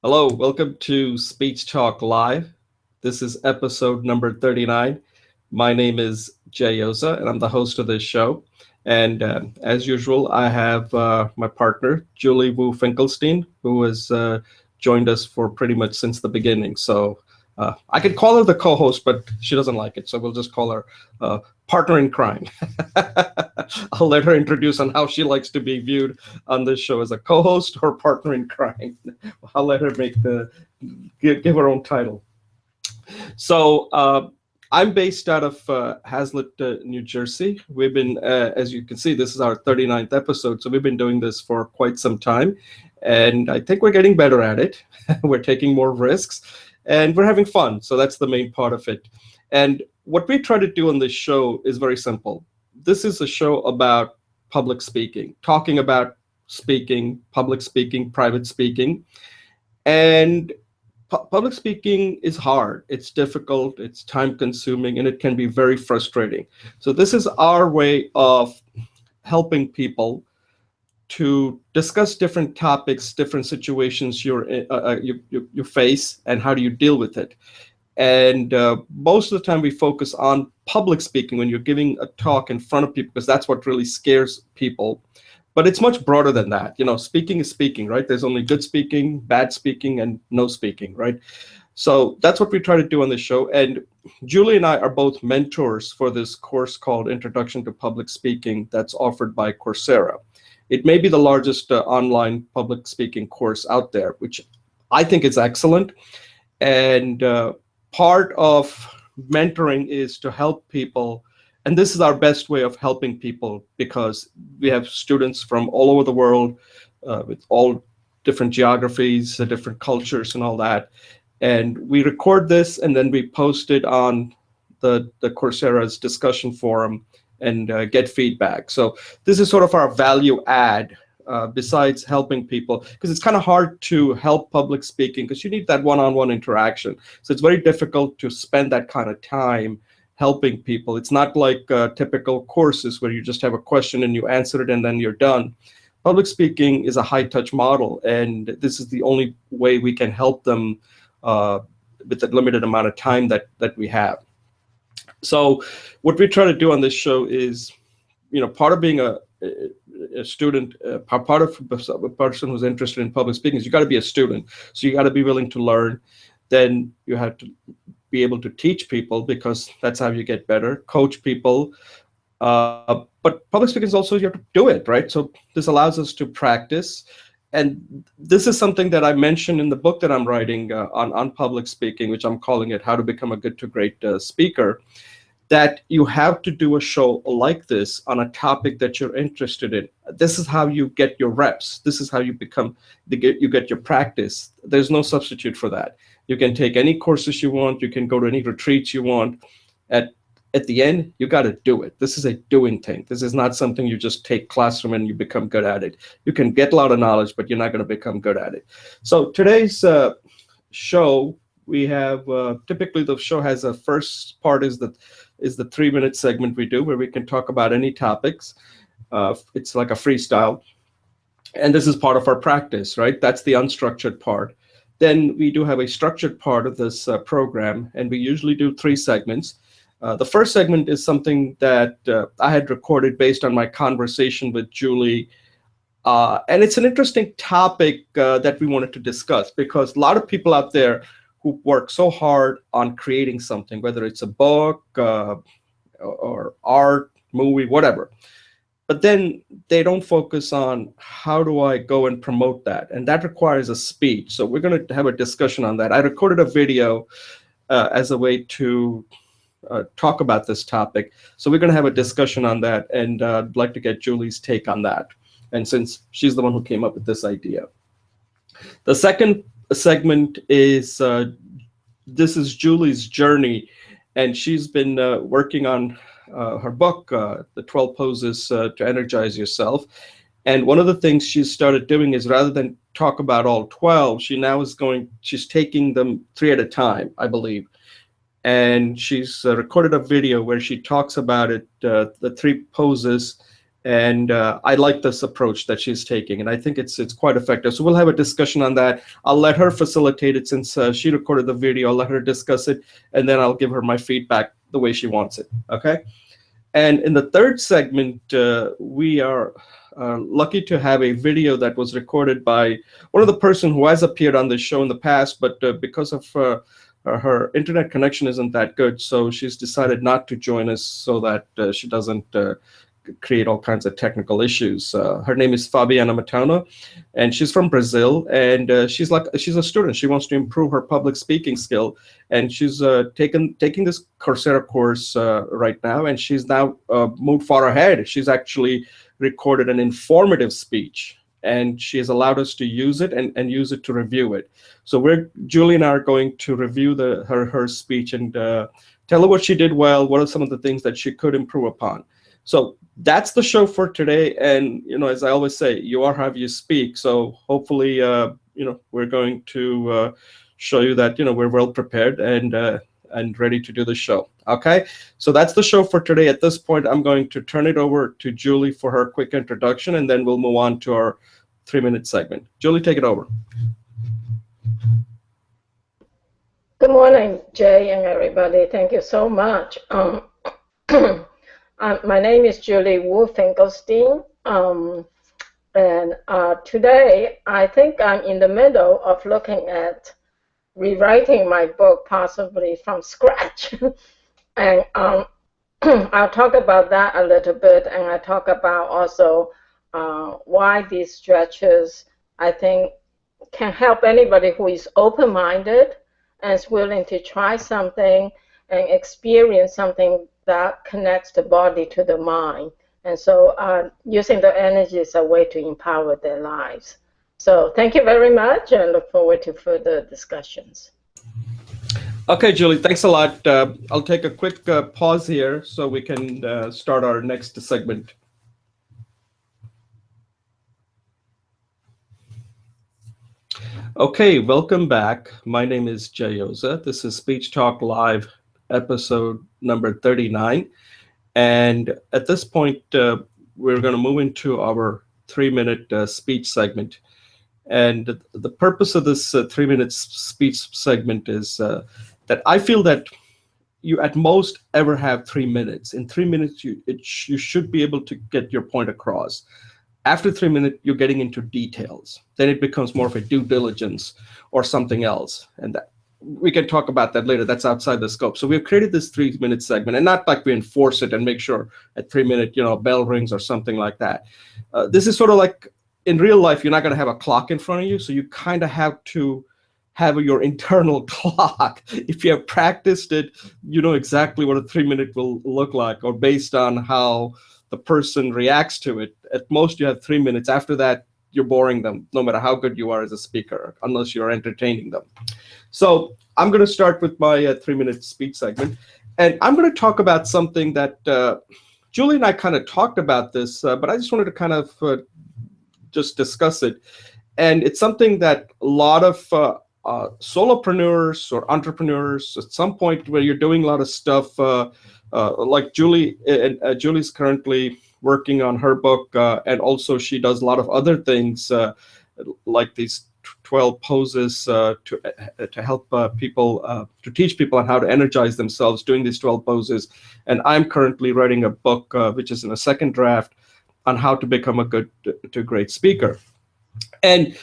Hello, welcome to Speech Talk Live. This is episode number 39. My name is Jay Yoza, and I'm the host of this show. And as usual, I have my partner, Julie Wu Finkelstein, who has joined us for pretty much since the beginning. So I could call her the co host, but she doesn't like it. So we'll just call her uh, partner in crime. I'll let her introduce on how she likes to be viewed on this show as a co host or partner in crime. I'll let her give her own title. So I'm based out of Hazlet, New Jersey. We've been, as you can see, this is our 39th episode. So we've been doing this for quite some time. And I think we're getting better at it. We're taking more risks and we're having fun. So that's the main part of it. And what we try to do on this show is very simple. This is a show about public speaking, talking about speaking, public speaking, private speaking. And public speaking is hard, it's difficult, it's time consuming, and it can be very frustrating. So this is our way of helping people to discuss different topics, different situations you face, and how do you deal with it. And most of the time we focus on public speaking when you're giving a talk in front of people, because that's what really scares people. But it's much broader than that. Speaking is speaking, right? There's only good speaking, bad speaking, and no speaking, right? So that's what we try to do on this show. And Julie and I are both mentors for this course called Introduction to Public Speaking that's offered by Coursera. It may be the largest online public speaking course out there, which I think is excellent. And part of mentoring is to help people. And this is our best way of helping people because we have students from all over the world with all different geographies, different cultures, and all that. And we record this and then we post it on the Coursera's discussion forum and get feedback. So this is sort of our value add besides helping people, because it's kind of hard to help public speaking because you need that one-on-one interaction. So it's very difficult to spend that kind of time helping people. It's not like typical courses where you just have a question and you answer it and then you're done. Public speaking is a high-touch model, and this is the only way we can help them with the limited amount of time that we have. So what we try to do on this show is, part of being a student, part of a person who's interested in public speaking is you got to be a student. So you got to be willing to learn. Then you have to be able to teach people because that's how you get better, coach people. But public speaking is also you have to do it, right? So this allows us to practice. And this is something that I mentioned in the book that I'm writing on public speaking, which I'm calling it How to Become a Good to Great Speaker, that you have to do a show like this on a topic that you're interested in. This is how you get your reps. This is how you get your practice. There's no substitute for that. You can take any courses you want. You can go to any retreats you want. At the end, you got to do it. This is a doing thing. This is not something you just take classroom and you become good at it. You can get a lot of knowledge, but you're not going to become good at it. So today's show, we have typically the show has a first part is the 3-minute segment we do where we can talk about any topics. It's like a freestyle. And this is part of our practice, right? That's the unstructured part. Then we do have a structured part of this program, and we usually do 3 segments. The first segment is something that I had recorded based on my conversation with Julie. And it's an interesting topic that we wanted to discuss because a lot of people out there who work so hard on creating something, whether it's a book or art, movie, whatever. But then they don't focus on how do I go and promote that? And that requires a speech. So we're going to have a discussion on that. I recorded a video as a way to talk about this topic. So we're going to have a discussion on that. And I'd like to get Julie's take on that. And since she's the one who came up with this idea. The second segment is this is Julie's journey, and she's been working on her book, The 12 Poses to Energize Yourself. And one of the things she's started doing is rather than talk about all 12, she's taking them 3 at a time, I believe. And she's recorded a video where she talks about it, the 3 poses, And I like this approach that she's taking, and I think it's quite effective. So we'll have a discussion on that. I'll let her facilitate it since she recorded the video. I'll let her discuss it, and then I'll give her my feedback the way she wants it. Okay. And in the third segment, we are lucky to have a video that was recorded by one of the person who has appeared on this show in the past, but because of her internet connection isn't that good, so she's decided not to join us so that she doesn't create all kinds of technical issues. Her name is Fabiana, and she's from Brazil, and she's a student. She wants to improve her public speaking skill, and she's taking this Coursera course right now, and she's now moved far ahead. She's actually recorded an informative speech, and she has allowed us to use it and use it to review it. So Julie and I are going to review her speech and tell her what she did well, what are some of the things that she could improve upon. So that's the show for today. And, as I always say, you are how you speak. So hopefully, we're going to show you that, we're well prepared and ready to do the show. Okay. So that's the show for today. At this point, I'm going to turn it over to Julie for her quick introduction, and then we'll move on to our 3-minute segment. Julie, take it over. Good morning, Jay and everybody. Thank you so much. My name is Julie Wu Finkelstein, and today I think I'm in the middle of looking at rewriting my book, possibly from scratch. And I'll talk about that a little bit, and I talk about also why these stretches, I think, can help anybody who is open-minded and is willing to try something and experience something that connects the body to the mind. And so using the energy is a way to empower their lives. So thank you very much, and look forward to further discussions. Okay, Julie, thanks a lot. I'll take a quick pause here so we can start our next segment. Okay, welcome back. My name is Jay Oza. This is Speech Talk Live, episode number 39. And at this point, we're going to move into our 3-minute speech segment. And the purpose of this 3-minute speech segment is that I feel that you at most ever have 3 minutes. In 3 minutes, you should be able to get your point across. After 3 minutes, you're getting into details. Then it becomes more of a due diligence or something else. And we can talk about that later. That's outside the scope. So we've created this 3-minute segment, and not like we enforce it and make sure at 3 minutes, a bell rings or something like that. This is sort of like in real life, you're not going to have a clock in front of you. So you kind of have to have your internal clock. If you have practiced it, you know exactly what a 3-minute will look like, or based on how the person reacts to it. At most, you have 3 minutes. After that, you're boring them, no matter how good you are as a speaker, unless you're entertaining them. So I'm going to start with my 3-minute speech segment. And I'm going to talk about something that Julie and I kind of talked about this, but I just wanted to kind of just discuss it. And it's something that a lot of solopreneurs or entrepreneurs, at some point where you're doing a lot of stuff, like Julie, Julie's currently working on her book, and also she does a lot of other things, like these 12 poses to help people, to teach people on how to energize themselves doing these 12 poses. And I'm currently writing a book, which is in a second draft, on how to become a good to great speaker. And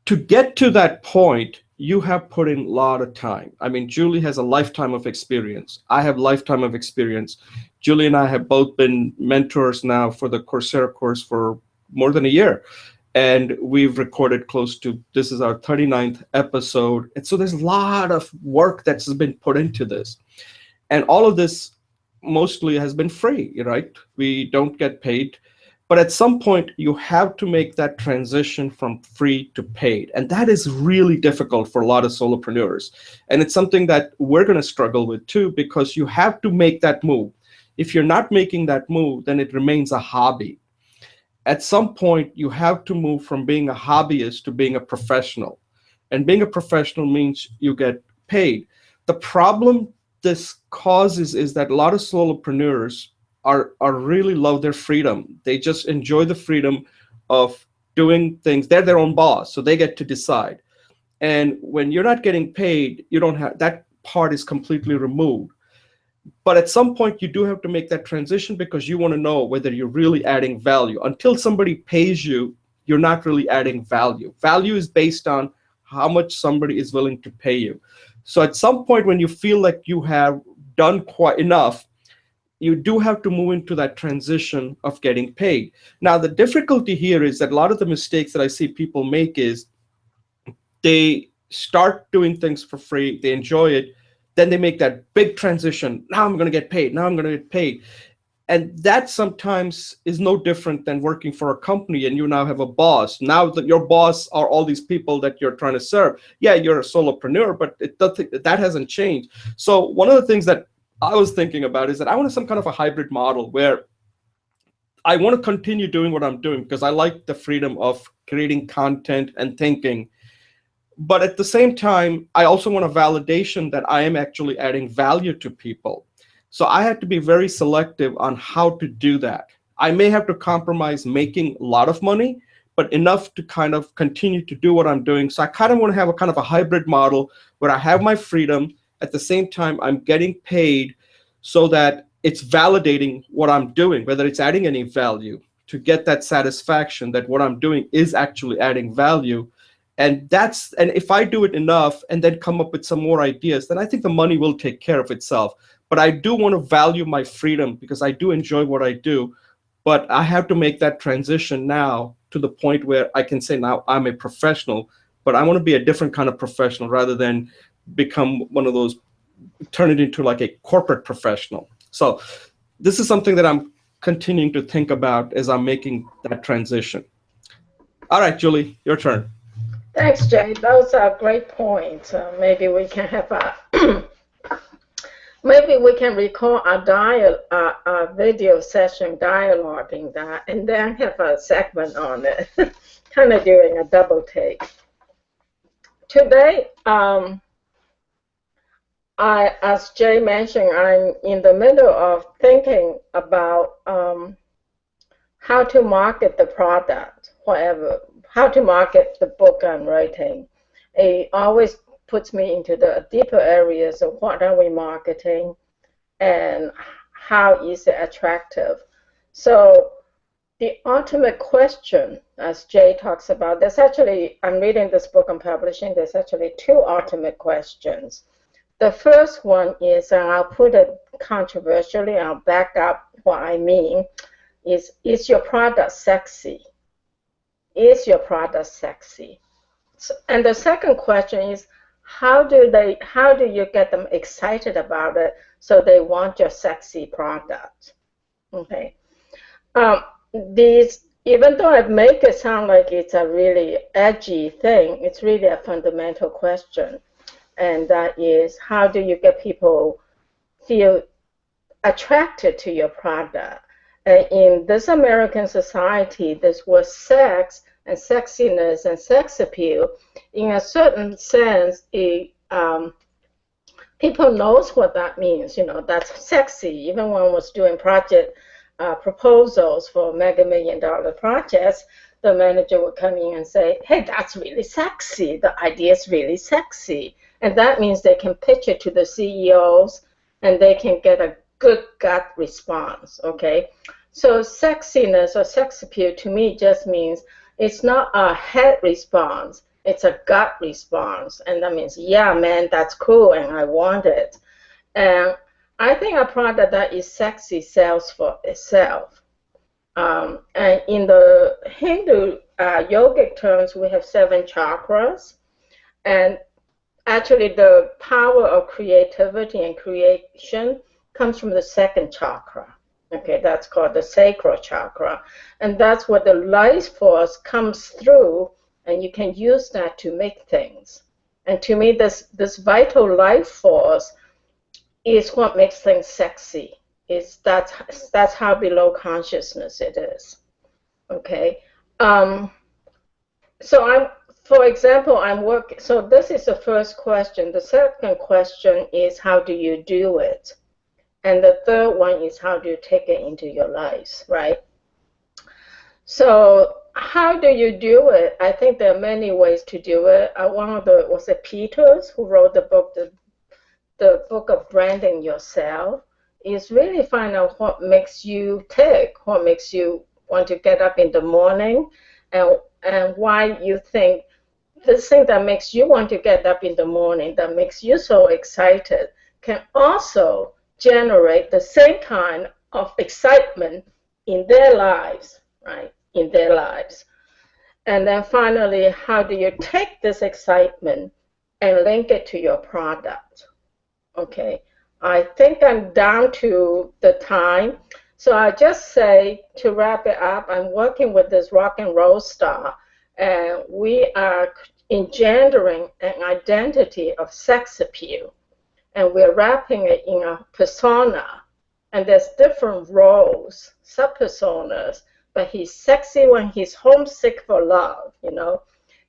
to get to that point, you have put in a lot of time. I mean, Julie has a lifetime of experience. I have lifetime of experience. Julie and I have both been mentors now for the Coursera course for more than a year. And we've recorded this is our 39th episode. And so there's a lot of work that's been put into this. And all of this mostly has been free, right? We don't get paid. But at some point, you have to make that transition from free to paid. And that is really difficult for a lot of solopreneurs. And it's something that we're going to struggle with too, because you have to make that move. If you're not making that move, then it remains a hobby. At some point, you have to move from being a hobbyist to being a professional. And being a professional means you get paid. The problem this causes is that a lot of solopreneurs are really love their freedom. They just enjoy the freedom of doing things. They're their own boss, so they get to decide. And when you're not getting paid, you don't have that part is completely removed. But at some point, you do have to make that transition because you want to know whether you're really adding value. Until somebody pays you, you're not really adding value. Value is based on how much somebody is willing to pay you. So at some point, when you feel like you have done quite enough, you do have to move into that transition of getting paid. Now, the difficulty here is that a lot of the mistakes that I see people make is they start doing things for free, they enjoy it, then they make that big transition. Now I'm going to get paid. Now I'm going to get paid. And that sometimes is no different than working for a company and you now have a boss. Now that your boss are all these people that you're trying to serve. Yeah, you're a solopreneur, but that hasn't changed. So one of the things that I was thinking about is that I want some kind of a hybrid model where I want to continue doing what I'm doing because I like the freedom of creating content and thinking. But at the same time, I also want a validation that I am actually adding value to people. So I had to be very selective on how to do that. I may have to compromise making a lot of money, but enough to kind of continue to do what I'm doing. So I kind of want to have a kind of a hybrid model where I have my freedom. At the same time, I'm getting paid so that it's validating what I'm doing, whether it's adding any value, to get that satisfaction that what I'm doing is actually adding value. And if I do it enough and then come up with some more ideas, then I think the money will take care of itself. But I do want to value my freedom because I do enjoy what I do. But I have to make that transition now to the point where I can say now I'm a professional, but I want to be a different kind of professional rather than become one of those, turn it into like a corporate professional. So this is something that I'm continuing to think about as I'm making that transition. All right, Julie, your turn. Thanks, Jay. Those are great points. Maybe we can have a maybe we can record a video session dialoguing that, and then have a segment on it, kind of doing a double take. Today, as Jay mentioned, I'm in the middle of thinking about how to market the product, whatever, how to market the book I'm writing. It always puts me into the deeper areas of what are we marketing and how is it attractive. So the ultimate question, as Jay talks about, there's actually, I'm reading this book I'm publishing, there's actually two ultimate questions. The first one is, and I'll put it controversially, I'll back up what I mean, is your product sexy? Is your product sexy? So, and the second question is, how do you get them excited about it so they want your sexy product? Okay. Even though I make it sound like it's a really edgy thing, it's really a fundamental question. And that is, how do you get people feel attracted to your product? In this American society, this word sex and sexiness and sex appeal, in a certain sense, people knows what that means. You know, that's sexy. Even when I was doing project proposals for mega million-dollar projects, the manager would come in and say, hey, that's really sexy. The idea is really sexy. And that means they can pitch it to the CEOs and they can get a good gut response, okay? So sexiness or sex appeal to me just means it's not a head response, it's a gut response. And that means, yeah, man, that's cool and I want it. And I think a product that is sexy sells for itself. And in the Hindu yogic terms, we have 7 chakras. And actually, the power of creativity and creation comes from the 2nd chakra. Okay, that's called the sacral chakra. And that's where the life force comes through, and you can use that to make things. And to me, this vital life force is what makes things sexy. That's how below consciousness it is. Okay. For example, I'm working. So this is the first question. The second question is, how do you do it? And the third one is how do you take it into your lives, right? So how do you do it? I think there are many ways to do it. One of the was it Peters who wrote the book of branding yourself. Is really find out what makes you tick, what makes you want to get up in the morning, and why you think this thing that makes you want to get up in the morning, that makes you so excited, can also generate the same kind of excitement in their lives, right? In their lives. And then finally, how do you take this excitement and link it to your product? Okay, I think I'm down to the time. So I just say to wrap it up, I'm working with this rock and roll star, and we are engendering an identity of sex appeal, and we're wrapping it in a persona. And there's different roles, sub-personas, but he's sexy when he's homesick for love, you know.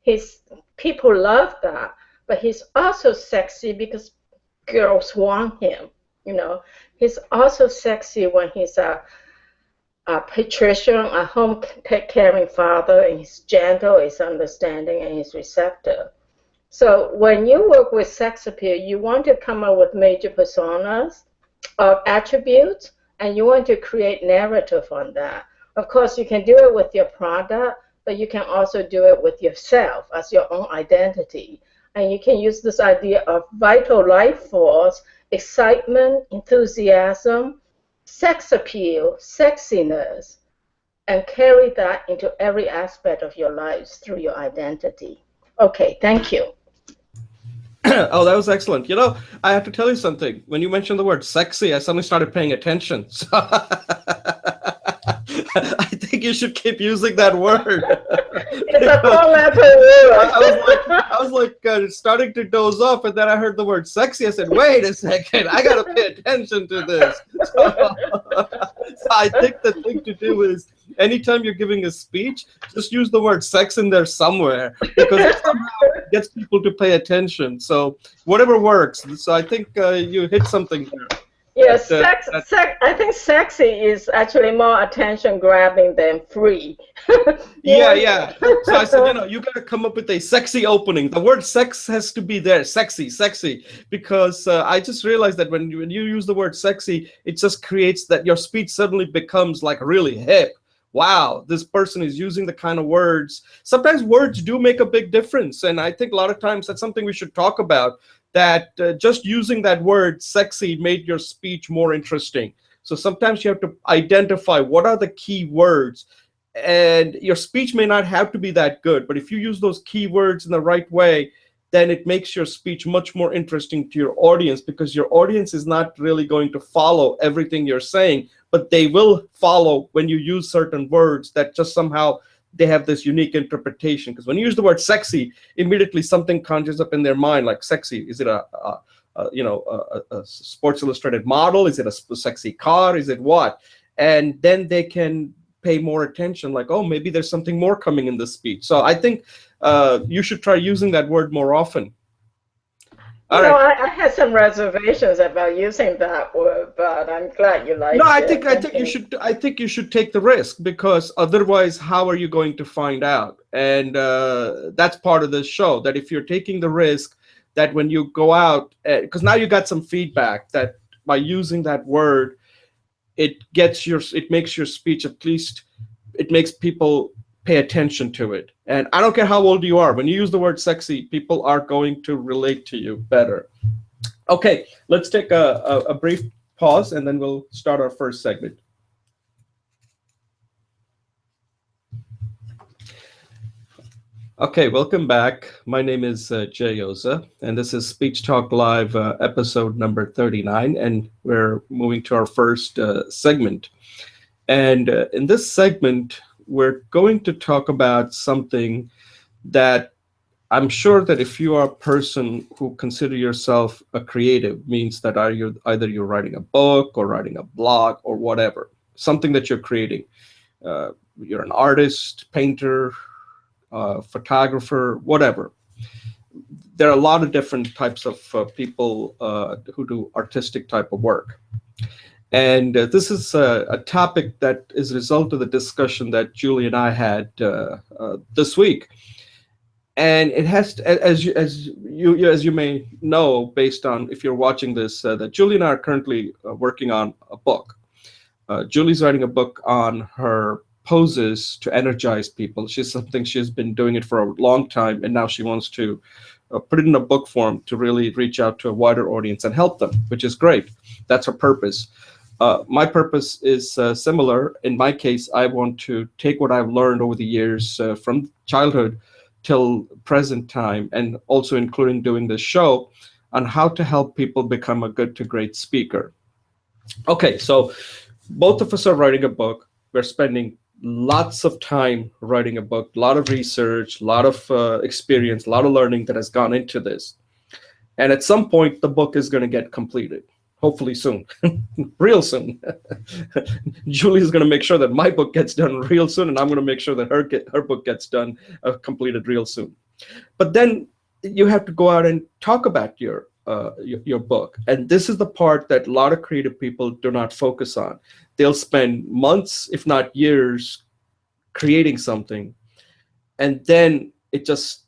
He's people love that, but he's also sexy because girls want him, you know. He's also sexy when he's a patrician, a home caring father, and he's gentle, he's understanding, and he's receptive. So when you work with sex appeal, you want to come up with major personas or attributes, and you want to create narrative on that. Of course, you can do it with your product, but you can also do it with yourself as your own identity. And you can use this idea of vital life force, excitement, enthusiasm, sex appeal, sexiness, and carry that into every aspect of your lives through your identity. Okay, thank you. Oh, that was excellent. You know, I have to tell you something. When you mentioned the word sexy, I suddenly started paying attention. So I think you should keep using that word. It's a four-letter word. I was like starting to doze off, and then I heard the word sexy. I said, "Wait a second, I got to pay attention to this." So I think the thing to do is, anytime you're giving a speech, just use the word sex in there somewhere, because it somehow gets people to pay attention. So whatever works. So I think you hit something there. Yes, I think sexy is actually more attention grabbing than free. Yeah. So I said, you got to come up with a sexy opening. The word sex has to be there, sexy, because I just realized that when you use the word sexy, it just creates that your speech suddenly becomes like really hip. Wow, this person is using the kind of words. Sometimes words do make a big difference. And I think a lot of times that's something we should talk about, that just using that word sexy made your speech more interesting. So sometimes you have to identify what are the key words, and your speech may not have to be that good, but if you use those key words in the right way, then it makes your speech much more interesting to your audience, because your audience is not really going to follow everything you're saying, but they will follow when you use certain words that just somehow they have this unique interpretation. Because when you use the word sexy, immediately something conjures up in their mind, like sexy. Is it a Sports Illustrated model? Is it a sexy car? Is it what? And then they can pay more attention, like, oh, maybe there's something more coming in this speech. So I think you should try using that word more often. I had some reservations about using that word, but I'm glad you like it. No, I think you should take the risk, because otherwise, how are you going to find out? And that's part of this show. That if you're taking the risk, that when you go out, because now you got some feedback that by using that word, it makes your speech, at least it makes people pay attention to it. And I don't care how old you are, when you use the word sexy, people are going to relate to you better. Okay, let's take a brief pause, and then we'll start our first segment. Okay, welcome back. My name is Jay Oza, and this is Speech Talk Live episode number 39, and we're moving to our first segment. And in this segment, we're going to talk about something that I'm sure that if you are a person who consider yourself a creative, means that either you're writing a book or writing a blog or whatever, something that you're creating. You're an artist, painter, photographer, whatever. There are a lot of different types of people who do artistic type of work. And this is a topic that is a result of the discussion that Julie and I had this week. And it has to, as you may know, based on if you're watching this, that Julie and I are currently working on a book. Julie's writing a book on her poses to energize people. She's been doing it for a long time, and now she wants to put it in a book form to really reach out to a wider audience and help them, which is great. That's her purpose. My purpose is similar. In my case, I want to take what I've learned over the years from childhood till present time, and also including doing this show on how to help people become a good to great speaker. Okay, so both of us are writing a book. We're spending lots of time writing a book, a lot of research, a lot of experience, a lot of learning that has gone into this. And at some point, the book is going to get completed, hopefully soon, real soon. Julie is going to make sure that my book gets done real soon, and I'm going to make sure that her book gets done, completed real soon. But then you have to go out and talk about your book, and this is the part that a lot of creative people do not focus on. They'll spend months, if not years, creating something, and then it just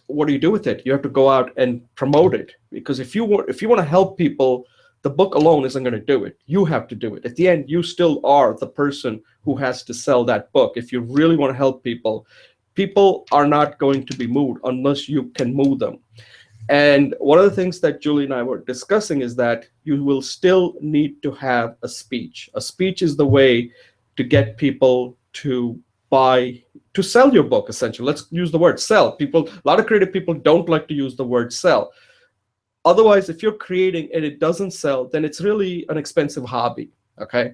what do you do with it? You have to go out and promote it, because if you want to help people, the book alone isn't going to do it. You have to do it. At the end, you still are the person who has to sell that book. If you really want to help people, people are not going to be moved unless you can move them. And one of the things that Julie and I were discussing is that you will still need to have a speech. A speech is the way to get people to buy, to sell your book, essentially. Let's use the word sell. A lot of creative people don't like to use the word sell. Otherwise, if you're creating and it doesn't sell, then it's really an expensive hobby, okay?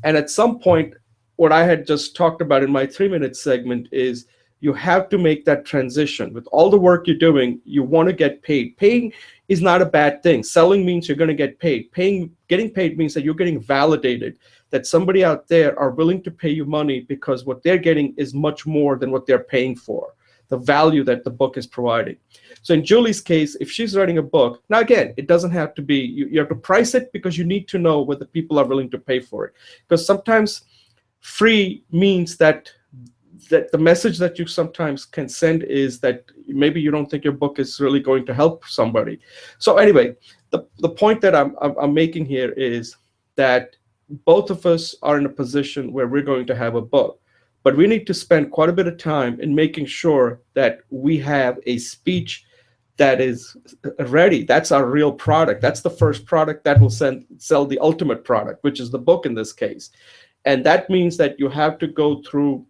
And at some point, what I had just talked about in my 3-minute segment is you have to make that transition. With all the work you're doing, you want to get paid. Paying is not a bad thing. Selling means you're going to get paid. Getting paid means that you're getting validated, that somebody out there are willing to pay you money because what they're getting is much more than what they're paying for, the value that the book is providing. So in Julie's case, if she's writing a book, now again, it doesn't have to be, you have to price it because you need to know whether people are willing to pay for it. Because sometimes free means that the message that you sometimes can send is that maybe you don't think your book is really going to help somebody. So anyway, the point that I'm making here is that both of us are in a position where we're going to have a book, but we need to spend quite a bit of time in making sure that we have a speech that is ready. That's our real product. That's the first product that will sell the ultimate product, which is the book in this case. And that means that you have to go through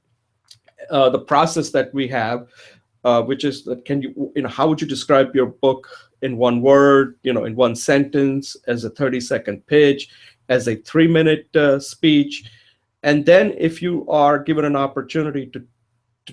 the process that we have, which is that how would you describe your book in one word, in one sentence, as a 30-second pitch, as a 3-minute speech. And then if you are given an opportunity to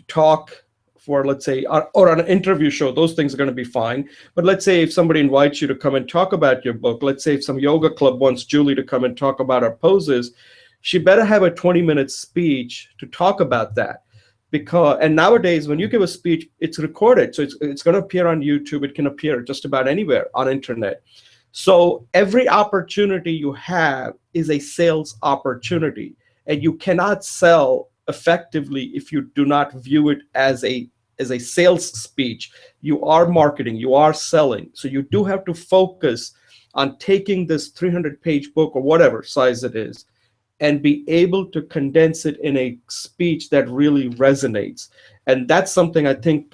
talk for, let's say, or on an interview show, those things are going to be fine. But let's say if somebody invites you to come and talk about your book, let's say if some yoga club wants Julie to come and talk about her poses, she better have a 20-minute speech to talk about that. And nowadays, when you give a speech, it's recorded. So it's going to appear on YouTube. It can appear just about anywhere on internet. So every opportunity you have is a sales opportunity. And you cannot sell effectively if you do not view it as a sales speech. You are marketing, you are selling. So you do have to focus on taking this 300-page book or whatever size it is and be able to condense it in a speech that really resonates. And that's something I think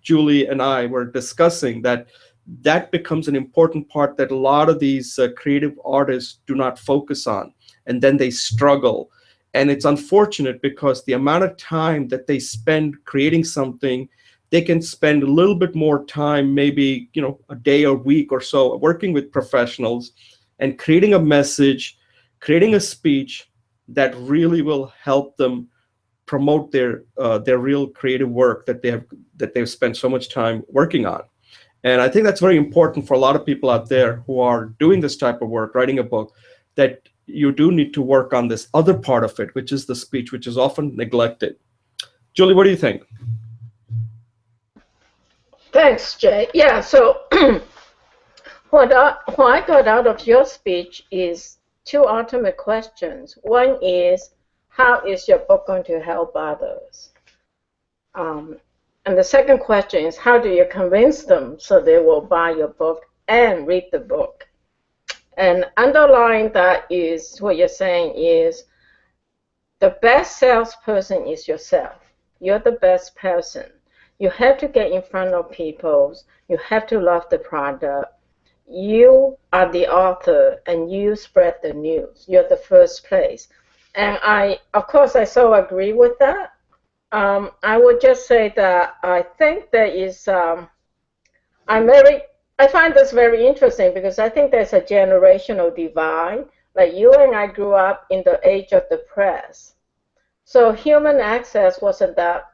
Julie and I were discussing, that becomes an important part that a lot of these creative artists do not focus on. And then they struggle. And it's unfortunate because the amount of time that they spend creating something, they can spend a little bit more time, maybe, a day or week or so, working with professionals and creating a message, creating a speech that really will help them promote their real creative work that they've spent so much time working on. And I think that's very important for a lot of people out there who are doing this type of work, writing a book, that you do need to work on this other part of it, which is the speech, which is often neglected. Julie, what do you think? Thanks, Jay. Yeah, so What I got out of your speech is two ultimate questions. One is, how is your book going to help others? And the second question is, how do you convince them so they will buy your book and read the book? And underlying that is what you're saying is the best salesperson is yourself. You're the best person. You have to get in front of people. You have to love the product. You are the author and you spread the news. You're the first place. And of course, I so agree with that. I would just say that I think there is, I find this very interesting because I think there's a generational divide. Like you and I grew up in the age of the press. So human access wasn't that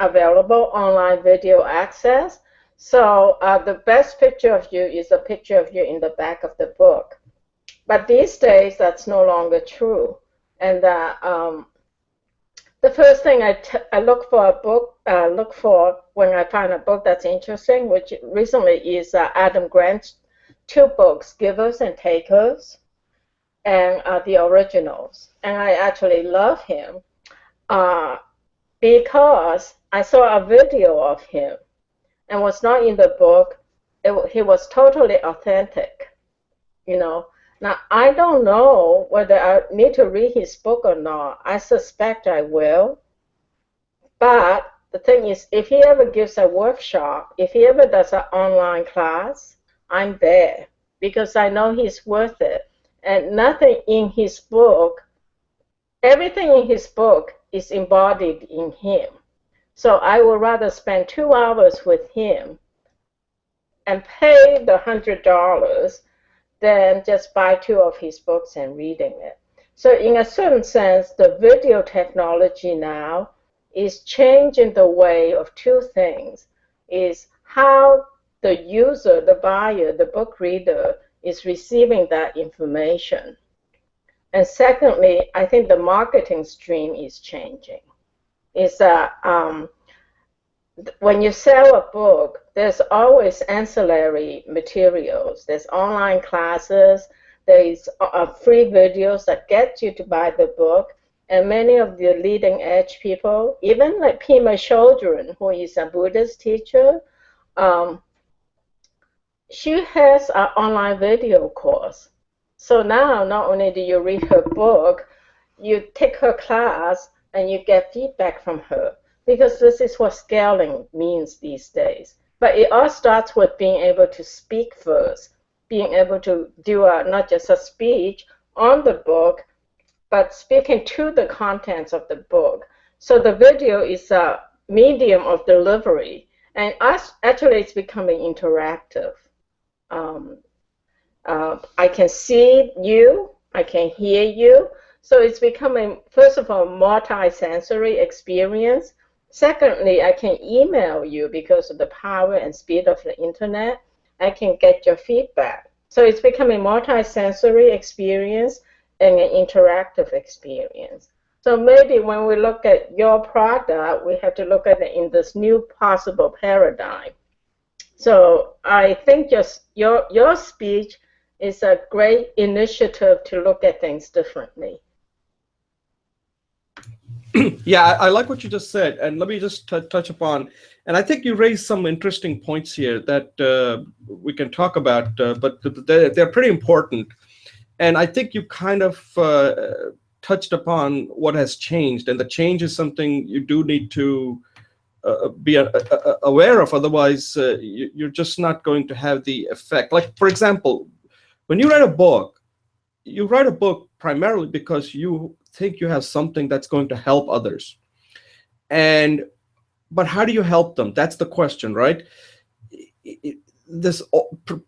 available, online video access. So the best picture of you is a picture of you in the back of the book. But these days, that's no longer true. And the first thing I look for a book, look for when I find a book that's interesting, which recently is Adam Grant's two books, Givers and Takers, and the originals. And I actually love him because I saw a video of him and was not in the book. He was totally authentic, you know. Now, I don't know whether I need to read his book or not. I suspect I will. But the thing is, if he ever gives a workshop, if he ever does an online class, I'm there because I know he's worth it. And nothing in his book, everything in his book is embodied in him. So I would rather spend 2 hours with him and pay the $100 than just buy 2 of his books and reading it. So in a certain sense, the video technology now is changing the way of two things, is how the user, the buyer, the book reader is receiving that information. And secondly, I think the marketing stream is changing. Is that when you sell a book, there's always ancillary materials. There's online classes, there's free videos that get you to buy the book. And many of the leading edge people, even like Pema Chodron, who is a Buddhist teacher, she has an online video course. So now not only do you read her book, you take her class and you get feedback from her, because this is what scaling means these days. But it all starts with being able to speak first, being able to do not just a speech on the book, but speaking to the contents of the book. So the video is a medium of delivery, and actually it's becoming interactive. I can see you, I can hear you, so it's becoming, first of all, multi-sensory experience. Secondly, I can email you because of the power and speed of the internet. I can get your feedback. So it's becoming multi-sensory experience and an interactive experience. So maybe when we look at your product, we have to look at it in this new possible paradigm. So I think just your speech is a great initiative to look at things differently. Yeah, I like what you just said, and let me just touch upon, and I think you raised some interesting points here that we can talk about, but they're pretty important. And I think you kind of touched upon what has changed, and the change is something you do need to be aware of. Otherwise, you're just not going to have the effect. Like, for example, when you write a book primarily because you think you have something that's going to help others. But how do you help them? That's the question, right?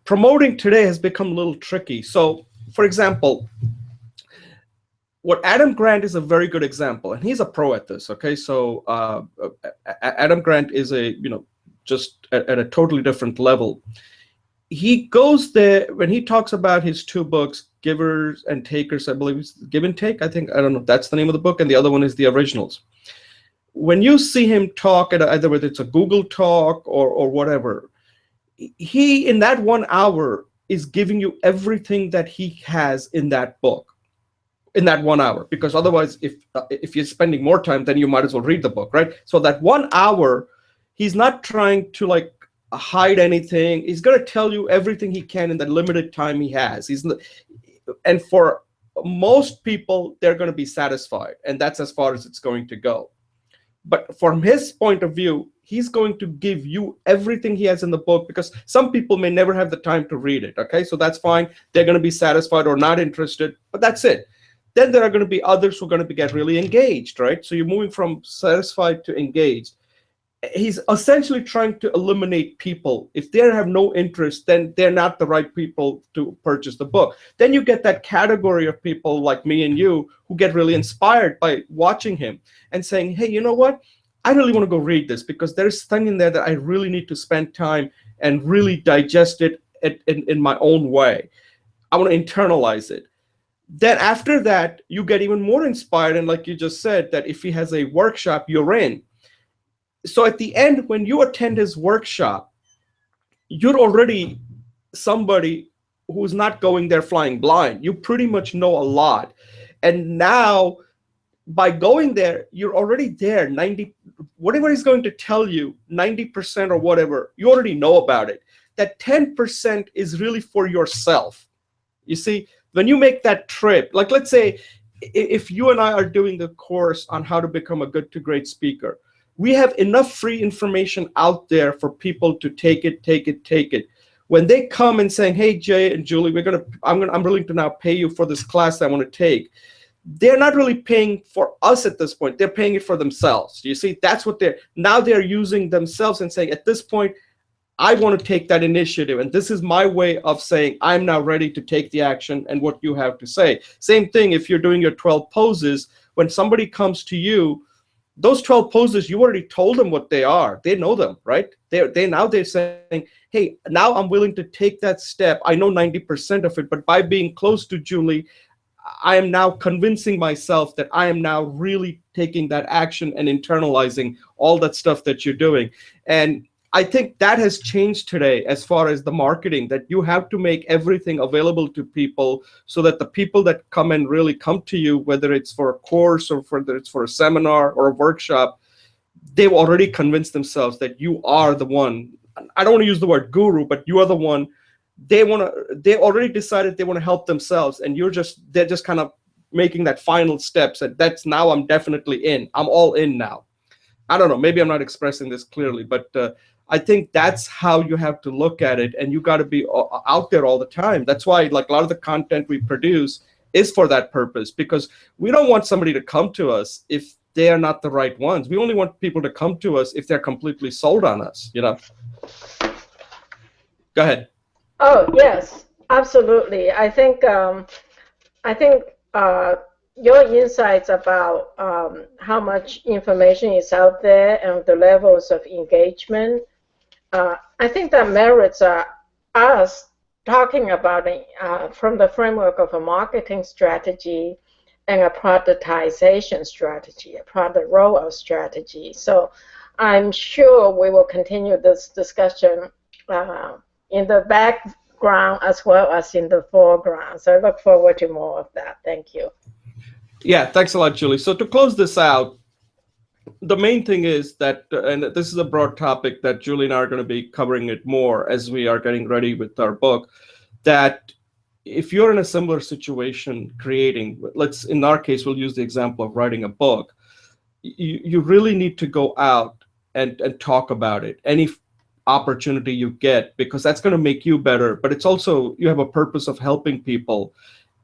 Promoting today has become a little tricky. So, for example, what Adam Grant is a very good example, and he's a pro at this. Okay, so Adam Grant is just at a totally different level. He goes there when he talks about his 2 books, Givers and Takers. I believe it's Give and Take. I don't know. That's the name of the book, and the other one is the originals. When you see him talk at either whether it's a Google talk or whatever, he in that 1 hour is giving you everything that he has in that book in that 1 hour, because otherwise if you're spending more time, then you might as well read the book, right? So that 1 hour, he's not trying to like hide anything. He's going to tell you everything he can in the limited time he has. And for most people, they're going to be satisfied, and that's as far as it's going to go. But from his point of view, he's going to give you everything he has in the book, because some people may never have the time to read it. Okay, so that's fine. They're going to be satisfied or not interested, but that's it. Then there are going to be others who are going to get really engaged, right? So you're moving from satisfied to engaged. He's essentially trying to eliminate people. If they have no interest, then they're not the right people to purchase the book. Then you get that category of people like me and you who get really inspired by watching him and saying, hey, you know what? I really want to go read this because there's something in there that I really need to spend time and really digest it in my own way. I want to internalize it. Then after that, you get even more inspired. And like you just said, that if he has a workshop, you're in. So at the end, when you attend his workshop, you're already somebody who's not going there flying blind. You pretty much know a lot. And now by going there, you're already there. 90, whatever he's going to tell you, 90% or whatever, you already know about it. That 10% is really for yourself. You see, when you make that trip, like let's say if you and I are doing the course on how to become a good to great speaker, we have enough free information out there for people to take it. When they come and saying, hey, Jay and Julie, I'm willing to now pay you for this class I want to take, they're not really paying for us at this point. They're paying it for themselves. You see, that's what they're using themselves and saying, at this point, I want to take that initiative. And this is my way of saying, I'm now ready to take the action and what you have to say. Same thing if you're doing your 12 poses, when somebody comes to you, those 12 poses, you already told them what they are. They know them, right? They're saying, hey, now I'm willing to take that step. I know 90% of it, but by being close to Julie, I am now convincing myself that I am now really taking that action and internalizing all that stuff that you're doing. And I think that has changed today as far as the marketing, that you have to make everything available to people so that the people that come and really come to you, whether it's for a course or whether it's for a seminar or a workshop, they've already convinced themselves that you are the one. I don't want to use the word guru, but you are the one. They already decided they want to help themselves, and they're just kind of making that final steps. And that's now I'm definitely in. I'm all in now. I don't know. Maybe I'm not expressing this clearly, but I think that's how you have to look at it, and you got to be out there all the time. That's why, like, a lot of the content we produce is for that purpose, because we don't want somebody to come to us if they are not the right ones. We only want people to come to us if they're completely sold on us. Go ahead. Oh, yes, absolutely. I think your insights about how much information is out there and the levels of engagement, I think that merits us talking about it from the framework of a marketing strategy and a productization strategy, a product rollout strategy. So I'm sure we will continue this discussion in the background as well as in the foreground. So I look forward to more of that. Thank you. Yeah, thanks a lot, Julie. So to close this out, the main thing is that, and this is a broad topic that Julie and I are going to be covering it more as we are getting ready with our book, that if you're in a similar situation creating, in our case, we'll use the example of writing a book, you really need to go out and talk about it. Any opportunity you get, because that's going to make you better, but it's also, you have a purpose of helping people.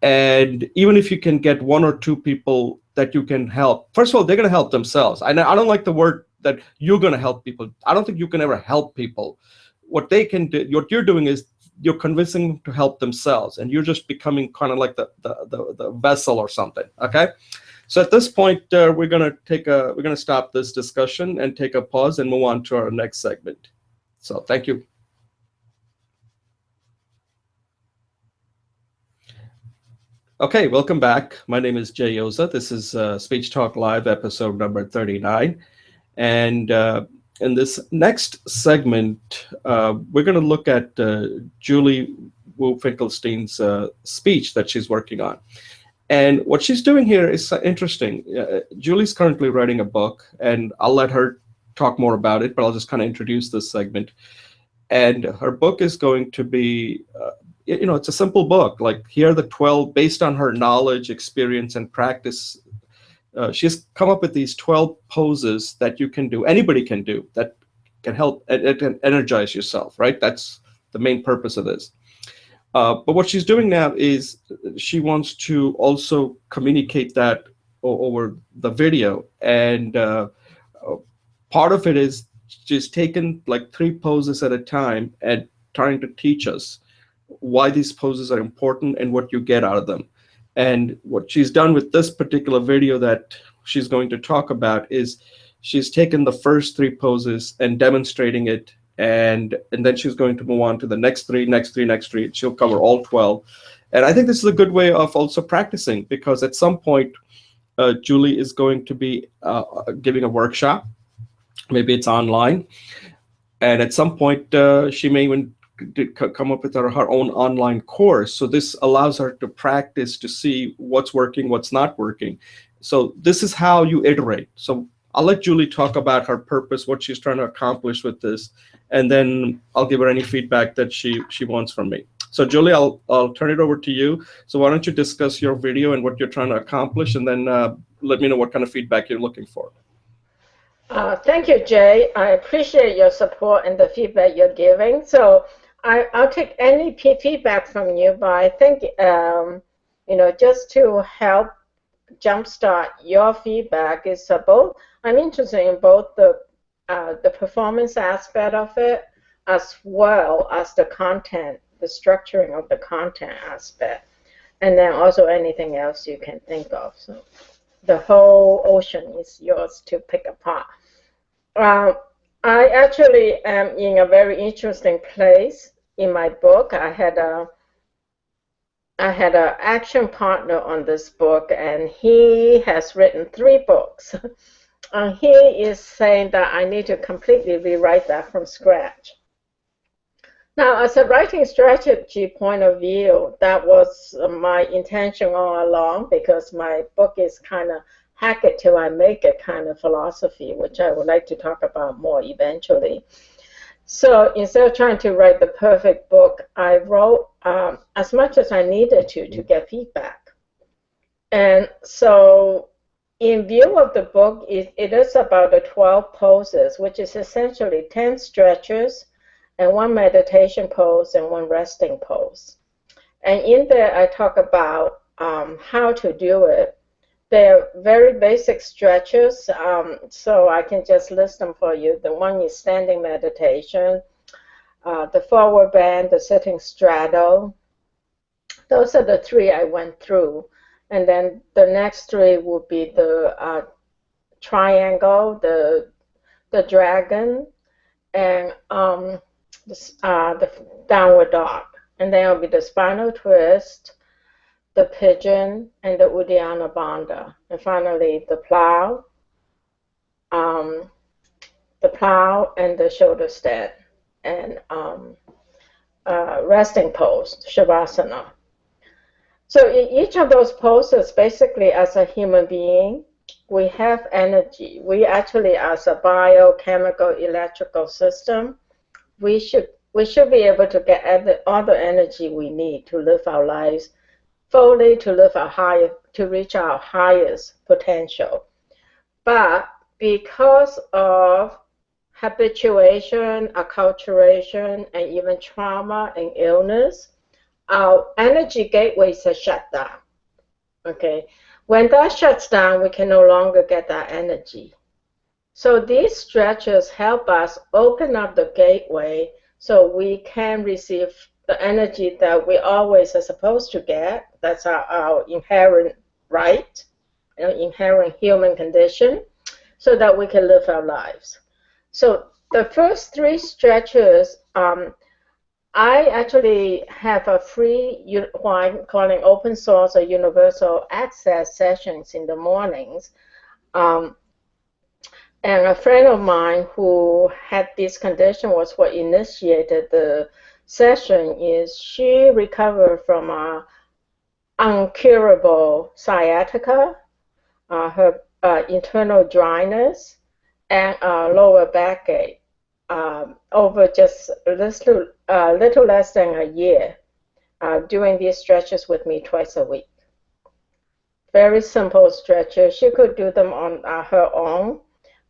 And even if you can get one or two people that you can help, first of all, they're going to help themselves. I don't like the word that you're going to help people. I don't think you can ever help people. What they can do, what you're doing is you're convincing them to help themselves, and you're just becoming kind of like the vessel or something. Okay. So at this point, we're going to stop this discussion and take a pause and move on to our next segment. So thank you. Okay, welcome back. My name is Jay Yoza. This is Speech Talk Live, episode number 39. And In this next segment, we're going to look at Julie Wu Finkelstein's speech that she's working on. And what she's doing here is interesting. Julie's currently writing a book, and I'll let her talk more about it, but I'll just kind of introduce this segment. And her book is going to be, it's a simple book. Like, here are the 12, based on her knowledge, experience, and practice. She's come up with these 12 poses that you can do, anybody can do, that can help energize yourself, right? That's the main purpose of this. But what she's doing now is she wants to also communicate that over the video. And part of it is she's taken like 3 poses at a time and trying to teach us why these poses are important and what you get out of them. And what she's done with this particular video that she's going to talk about is she's taken the first 3 poses and demonstrating it, and then she's going to move on to the next 3, next 3, next 3. She'll cover all 12. And I think this is a good way of also practicing, because at some point, Julie is going to be giving a workshop. Maybe it's online. And at some point, she may even come up with her own online course. So this allows her to practice to see what's working, what's not working. So this is how you iterate. So I'll let Julie talk about her purpose, what she's trying to accomplish with this, and then I'll give her any feedback that she wants from me. So Julie, I'll turn it over to you. So why don't you discuss your video and what you're trying to accomplish, and then let me know what kind of feedback you're looking for. Thank you, Jay. I appreciate your support and the feedback you're giving. So I'll take any feedback from you, but I think, just to help jumpstart your feedback is both, I'm interested in both the performance aspect of it, as well as the content, the structuring of the content aspect, and then also anything else you can think of. So the whole ocean is yours to pick apart. I actually am in a very interesting place in my book. I had an action partner on this book, and he has written 3 books. He is saying that I need to completely rewrite that from scratch. Now, as a writing strategy point of view, that was my intention all along, because my book is kind of hack it till I make it kind of philosophy, which I would like to talk about more eventually. So instead of trying to write the perfect book, I wrote as much as I needed to get feedback. And so in view of the book, it is about the 12 poses, which is essentially 10 stretches and 1 meditation pose and 1 resting pose. And in there, I talk about how to do it. They're very basic stretches, so I can just list them for you. The one is standing meditation, the forward bend, the sitting straddle. Those are the 3 I went through. And then the next 3 would be the triangle, the dragon, and the downward dog. And then it'll be the spinal twist, the pigeon, and the Uddiyana Bandha. And finally, the plow and the shoulder stand, and resting pose, Shavasana. So in each of those poses, basically, as a human being, we have energy. We actually, as a biochemical electrical system, we should be able to get all the energy we need to live our lives fully, to reach our highest potential. But because of habituation, acculturation, and even trauma and illness, our energy gateways are shut down. Okay, when that shuts down, we can no longer get that energy. So these stretches help us open up the gateway so we can receive the energy that we always are supposed to get. That's our inherent right, inherent human condition, so that we can live our lives. So the first 3 stretches, I actually have a free, what I'm calling open source or universal access sessions in the mornings. And a friend of mine who had this condition was what initiated the session. Is she recovered from a uncurable sciatica, her internal dryness, and lower backache over just little less than a year, doing these stretches with me twice a week. Very simple stretches. She could do them on her own,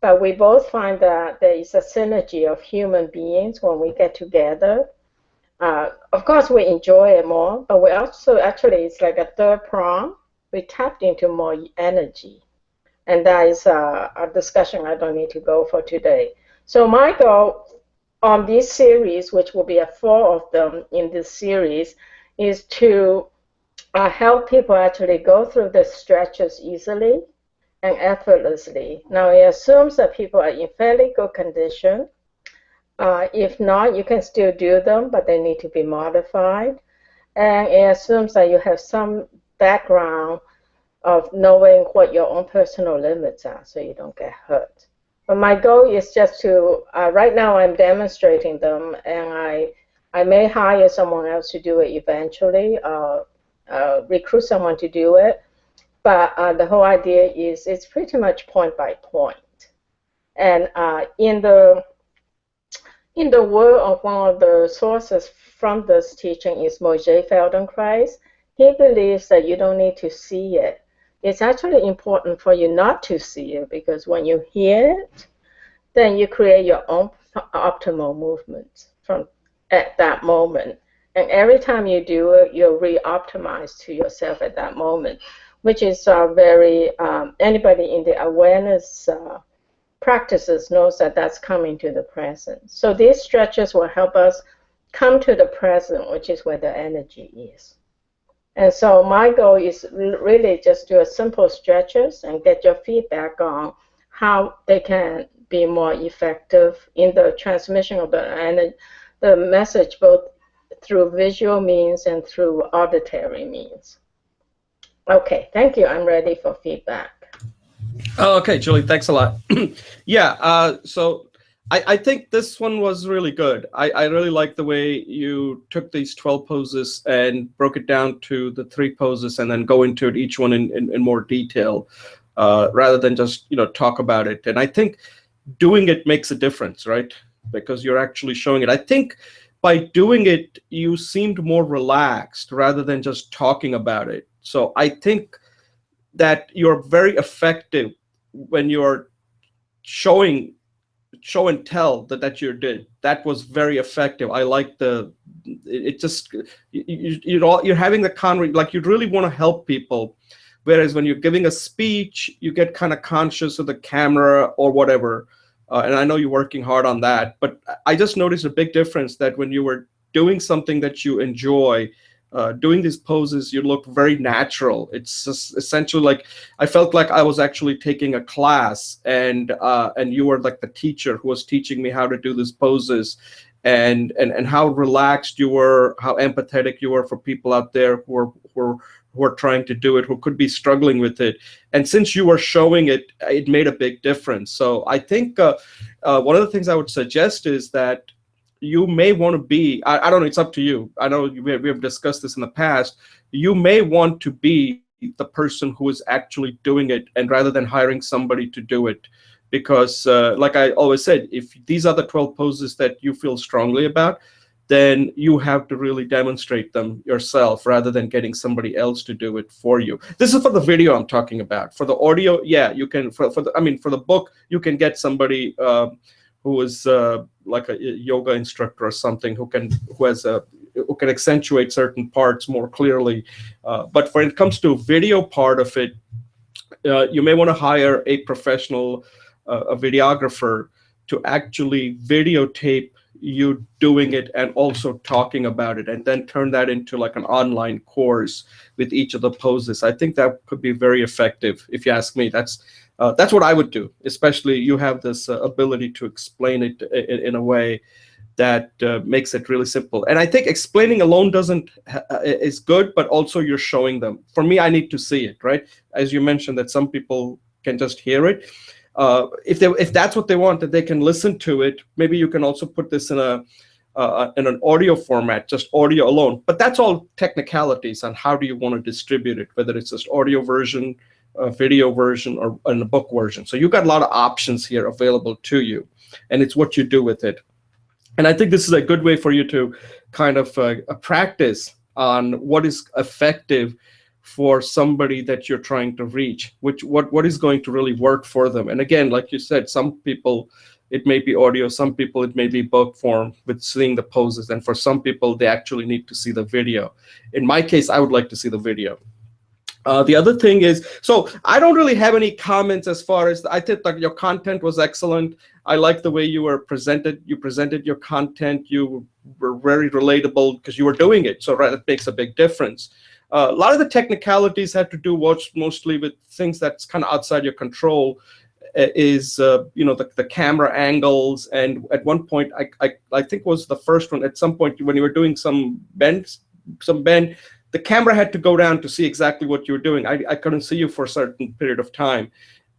but we both find that there is a synergy of human beings when we get together. Of course, we enjoy it more, but we also actually, it's like a third prong. We tapped into more energy. And that is a discussion I don't need to go for today. So my goal on this series, which will be a 4 of them in this series, is to help people actually go through the stretches easily and effortlessly. Now, it assumes that people are in fairly good condition. If not, you can still do them, but they need to be modified. And it assumes that you have some background of knowing what your own personal limits are so you don't get hurt. But my goal is just to, right now I'm demonstrating them, and I may hire someone else to do it eventually, recruit someone to do it. But the whole idea is it's pretty much point by point. And in the word of one of the sources from this teaching is Moshe Feldenkrais. He believes that you don't need to see it. It's actually important for you not to see it, because when you hear it, then you create your own optimal movement from at that moment. And every time you do it, you're re-optimized to yourself at that moment, which is very, anybody in the awareness practices knows that that's coming to the present. So these stretches will help us come to the present, which is where the energy is. And so my goal is really just do a simple stretches and get your feedback on how they can be more effective in the transmission of the message, both through visual means and through auditory means. Okay, thank you. I'm ready for feedback. Oh, okay, Julie, thanks a lot. Yeah, so I think this one was really good. I really like the way you took these 12 poses and broke it down to the 3 poses and then go into each one in more detail, rather than just talk about it. And I think doing it makes a difference, right? Because you're actually showing it. I think by doing it, you seemed more relaxed rather than just talking about it. So I think that you're very effective when you're show and tell that you did. That was very effective. I like it just, you're having the like you really want to help people. Whereas when you're giving a speech, you get kind of conscious of the camera or whatever. And I know you're working hard on that, but I just noticed a big difference that when you were doing something that you enjoy, doing these poses, you look very natural. It's just essentially like I felt like I was actually taking a class, and you were like the teacher who was teaching me how to do these poses, and how relaxed you were, how empathetic you were for people out there who are trying to do it, who could be struggling with it. And since you were showing it, it made a big difference. So I think one of the things I would suggest is that you may want to be, I don't know, it's up to you. I know we have discussed this in the past. You may want to be the person who is actually doing it, and rather than hiring somebody to do it. Because like I always said, if these are the 12 poses that you feel strongly about, then you have to really demonstrate them yourself rather than getting somebody else to do it for you. This is for the video I'm talking about. For the audio, yeah, you can, for the book, you can get somebody who is like a yoga instructor or something who can accentuate certain parts more clearly. But when it comes to video part of it, you may want to hire a professional, a videographer, to actually videotape you doing it and also talking about it, and then turn that into like an online course with each of the poses. I think that could be very effective. If you ask me, that's what I would do. Especially you have this ability to explain it in a way that makes it really simple. And I think explaining alone is good, but also you're showing them. For me, I need to see it, right? As you mentioned, that some people can just hear it. if that's what they want, that they can listen to it. Maybe you can also put this in an audio format, just audio alone. But that's all technicalities on how do you want to distribute it, whether it's just audio version, a video version, or in a book version. So you've got a lot of options here available to you, and it's what you do with it. And I think this is a good way for you to kind of practice on what is effective for somebody that you're trying to reach, what is going to really work for them. And again, like you said, some people it may be audio, some people it may be book form with seeing the poses, and for some people they actually need to see the video. In my case, I would like to see the video. The other thing is, so I don't really have any comments as far as, I think that your content was excellent. I like the way you were presented. You presented your content. You were very relatable because you were doing it. So right, it makes a big difference. A lot of the technicalities had to do mostly with things that's kind of outside your control. Is the camera angles, and at one point I think was the first one. At some point when you were doing some bend, the camera had to go down to see exactly what you were doing. I couldn't see you for a certain period of time.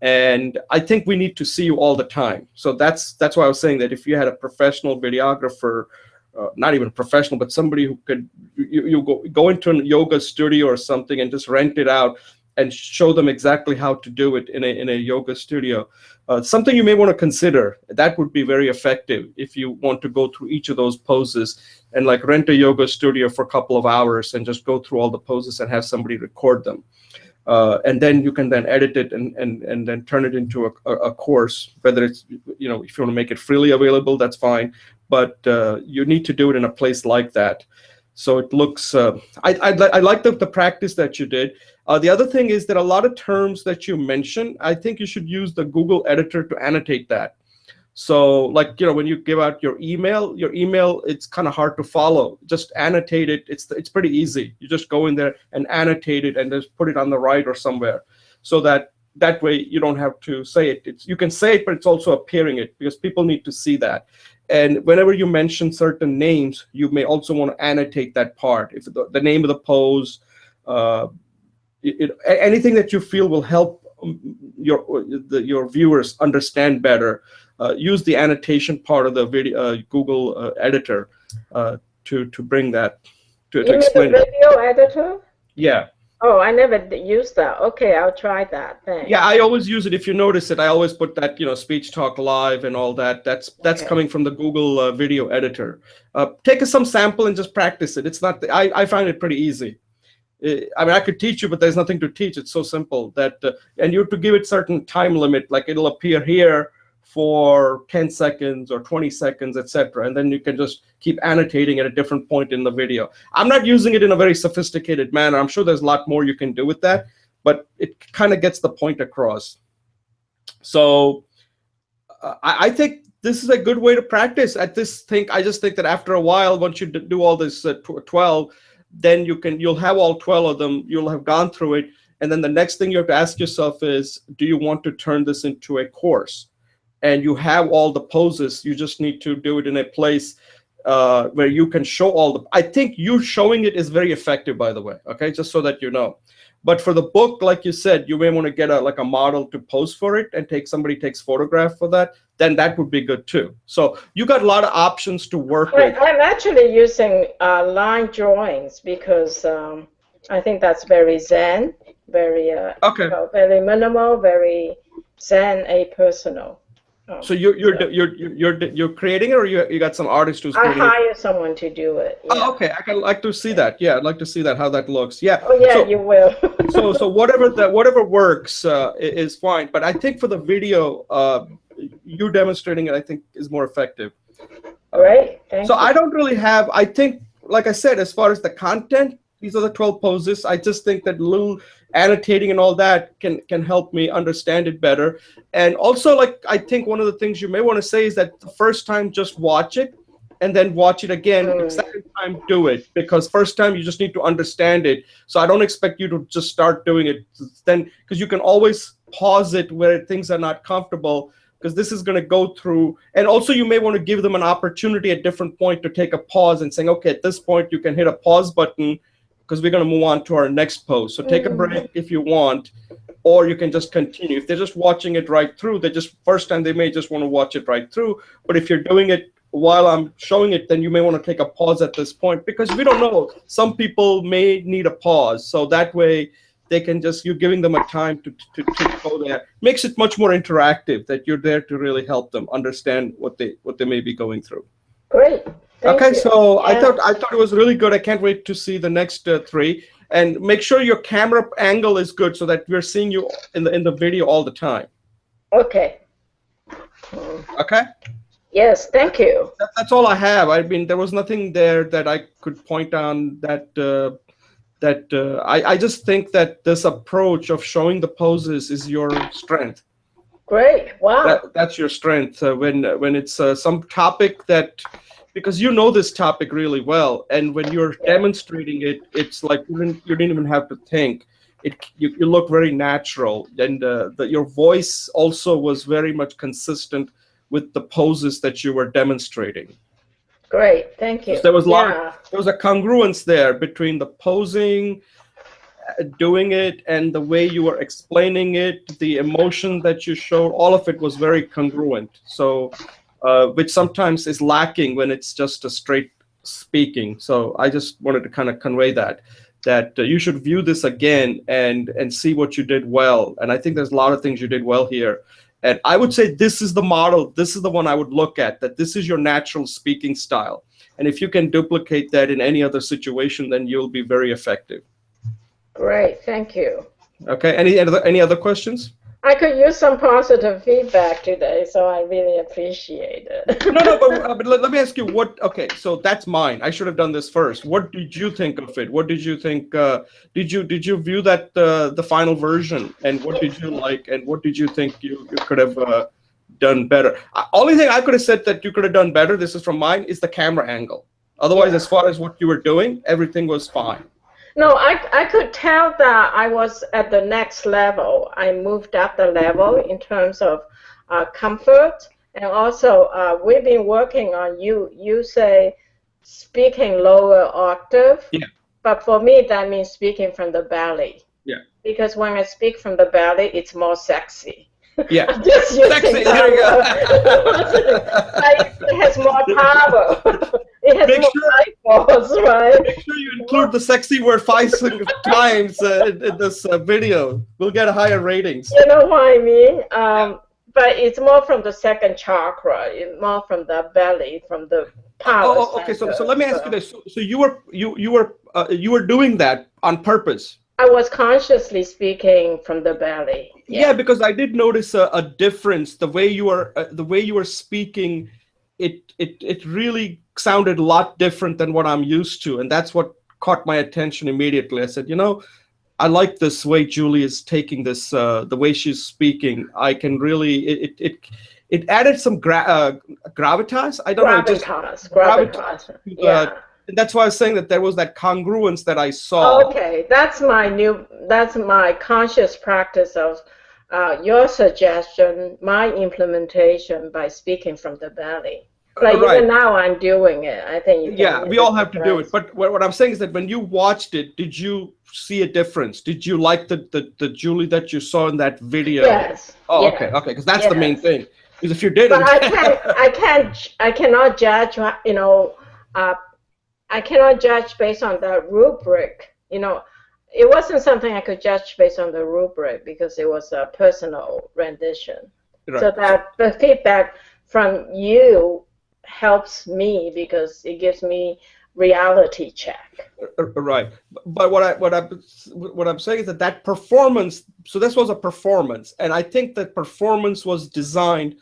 And I think we need to see you all the time. So that's why I was saying that if you had a professional videographer, not even professional, but somebody who could, you go into a yoga studio or something and just rent it out and show them exactly how to do it in a yoga studio. Something you may want to consider. That would be very effective if you want to go through each of those poses and like rent a yoga studio for a couple of hours and just go through all the poses and have somebody record them. And then you can then edit it and then turn it into a course, whether it's, if you want to make it freely available, that's fine. But you need to do it in a place like that. So it looks, I like the practice that you did. The other thing is that a lot of terms that you mentioned, I think you should use the Google editor to annotate that. So like, when you give out your email, it's kind of hard to follow. Just annotate it. It's pretty easy. You just go in there and annotate it and just put it on the right or somewhere, so that way you don't have to say it. You can say it, but it's also appearing it because people need to see that. And whenever you mention certain names, you may also want to annotate that part. If the name of the pose, anything that you feel will help your viewers understand better, use the annotation part of the video Google editor to bring that to explain. You mean the video editor? Yeah. Oh, I never used that. Okay, I'll try that. Thanks. Yeah, I always use it. If you notice it, I always put that, speech talk live and all that. That's okay. Coming from the Google video editor. Take some sample and just practice it. It's not. I find it pretty easy. I mean, I could teach you, but there's nothing to teach. It's so simple that, and you have to give it certain time limit, like it'll appear here for 10 seconds or 20 seconds, etc. And then you can just keep annotating at a different point in the video. I'm not using it in a very sophisticated manner. I'm sure there's a lot more you can do with that, but it kind of gets the point across. So I think this is a good way to practice. I just think that after a while, once you do all this 12, then you'll have all 12 of them. You'll have gone through it. And then the next thing you have to ask yourself is, do you want to turn this into a course? And you have all the poses. You just need to do it in a place where you can show all the. I think you showing it is very effective, by the way. Okay, just so that you know. But for the book, like you said, you may want to get a model to pose for it and somebody takes photograph for that. Then that would be good too. So you got a lot of options to work with. I'm actually using line drawings because I think that's very zen, very okay, very minimal, very zen, personal. So you're creating it, or you got some artist who's creating it? I hire someone to do it. Yeah. Oh, okay. I'd like to see that. Yeah, I'd like to see that, how that looks. Yeah. Oh, yeah, so, you will. so whatever works is fine. But I think for the video, you demonstrating it, I think, is more effective. Great. Thank you. I don't really have. I think, like I said, as far as the content, these are the 12 poses. I just think that little annotating and all that can help me understand it better. And also, I think one of the things you may want to say is that the first time, just watch it and then watch it again. The second time, do it, because first time you just need to understand it. So I don't expect you to just start doing it then, because you can always pause it where things are not comfortable, because this is going to go through. And also you may want to give them an opportunity at different point to take a pause and saying, okay, at this point you can hit a pause button, because we're going to move on to our next pose. So take a break if you want, or you can just continue. If they're just watching it right through, they just first time they may just want to watch it right through. But if you're doing it while I'm showing it, then you may want to take a pause at this point, because we don't know. Some people may need a pause, so that way they can just, you're giving them a time to go there. Makes it much more interactive, that you're there to really help them understand what they may be going through. Great. Thank you. So yeah. I thought it was really good. I can't wait to see the next 3. And make sure your camera angle is good so that we're seeing you in the video all the time. Okay. Okay. Yes, thank you. That's all I have. I mean, there was nothing there that I could point on that. I just think that this approach of showing the poses is your strength. Great. Wow. That's your strength when it's some topic that, because you know this topic really well, and when you're demonstrating it, it's like you didn't even have to think. You look very natural, and your voice also was very much consistent with the poses that you were demonstrating. Great, thank you. So there was there was a congruence there between the posing, doing it, and the way you were explaining it, the emotion that you showed. All of it was very congruent. So, which sometimes is lacking when it's just a straight speaking. So I just wanted to kind of convey that you should view this again and see what you did well. And I think there's a lot of things you did well here. And I would say this is the model. This is the one I would look at, that this is your natural speaking style. And if you can duplicate that in any other situation, then you'll be very effective. Great, thank you. Okay, any other questions? I could use some positive feedback today, so I really appreciate it. No, but let me ask you okay, so that's mine. I should have done this first. What did you think of it? What did you think? Did you view that the final version, and what did you like, and what did you think you could have done better? Only thing I could have said that you could have done better, this is from mine, is the camera angle. Otherwise, as far as what you were doing, everything was fine. No, I could tell that I was at the next level. I moved up the level in terms of comfort, and also we've been working on you say speaking lower octave. Yeah. But for me, that means speaking from the belly. Yeah. Because when I speak from the belly, it's more sexy. Yeah. Sexy. There you go. It has more power. It has more eyeballs, right? Make sure you include the sexy word 5 times in this video. We'll get higher ratings. You know what I mean? But it's more from the second chakra. It's more from the belly, from the power. Okay. So let me ask you this. So you were doing that on purpose. I was consciously speaking from the belly. Yeah, because I did notice a difference. The way you were speaking, it really sounded a lot different than what I'm used to, and that's what caught my attention immediately. I said, I like this way Julie is taking this, the way she's speaking. I can really it added some gravitas. I don't know. Gravitas. Yeah. And that's why I was saying that there was that congruence that I saw. Okay, that's my conscious practice of your suggestion, my implementation by speaking from the belly. Like even now I'm doing it. I think we all have to do it. But what I'm saying is that when you watched it, did you see a difference? Did you like the Julie that you saw in that video? Yes. Oh, yes. Okay, because that's the main thing. Because if you didn't, but I cannot judge. I cannot judge based on the rubric. It wasn't something I could judge based on the rubric because it was a personal rendition. Right. So that the feedback from you helps me because it gives me reality check. Right. But what I'm saying is that performance. So this was a performance, and I think that performance was designed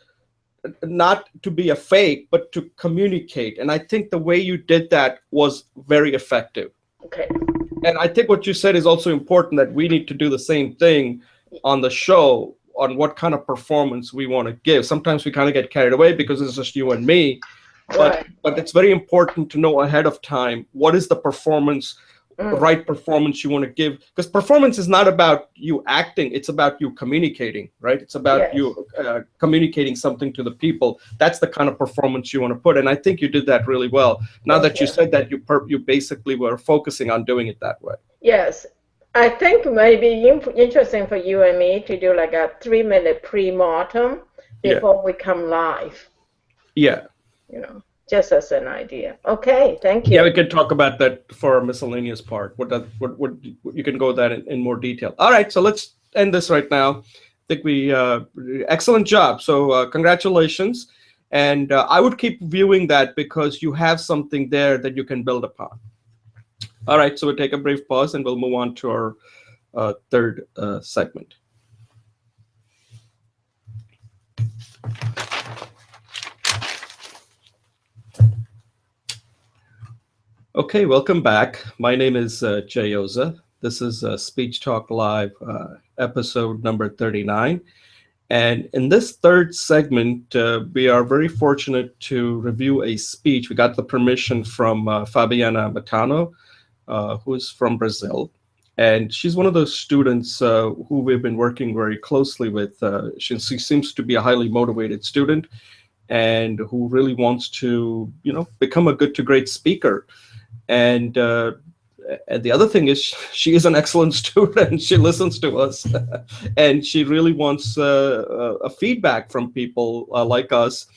not to be a fake, but to communicate. And I think the way you did that was very effective. Okay. And I think what you said is also important, that we need to do the same thing on the show on what kind of performance we want to give. Sometimes we kind of get carried away because it's just you and me, but it's very important to know ahead of time what is the performance, right performance you want to give, because performance is not about you acting, it's about you communicating, right? It's about Yes. you communicating something to the people. That's the kind of performance you want to put, and I think you did that really well. Now Thank that you you. said that, you basically were focusing on doing it that way. Yes. I think maybe interesting for you and me to do like a 3 minute pre-mortem Yeah, before we come live, yeah, you know, just as an idea. Okay, thank yeah. We you. can talk about that for a miscellaneous part. What you can go that in more detail. All right, so let's end this right now. I think we excellent job. So congratulations, and I would keep viewing that because you have something there that you can build upon. All right, so we'll take a brief pause and we'll move on to our third segment. Okay, welcome back. My name is Jay Oza. This is Speech Talk Live, episode number 39. And in this third segment, we are very fortunate to review a speech. We got the permission from Fabiana Matano, who is from Brazil. And she's one of those students who we've been working very closely with. She seems to be a highly motivated student and who really wants to, become a good to great speaker. And the other thing is, she is an excellent student. She listens to us, and she really wants a feedback from people like us.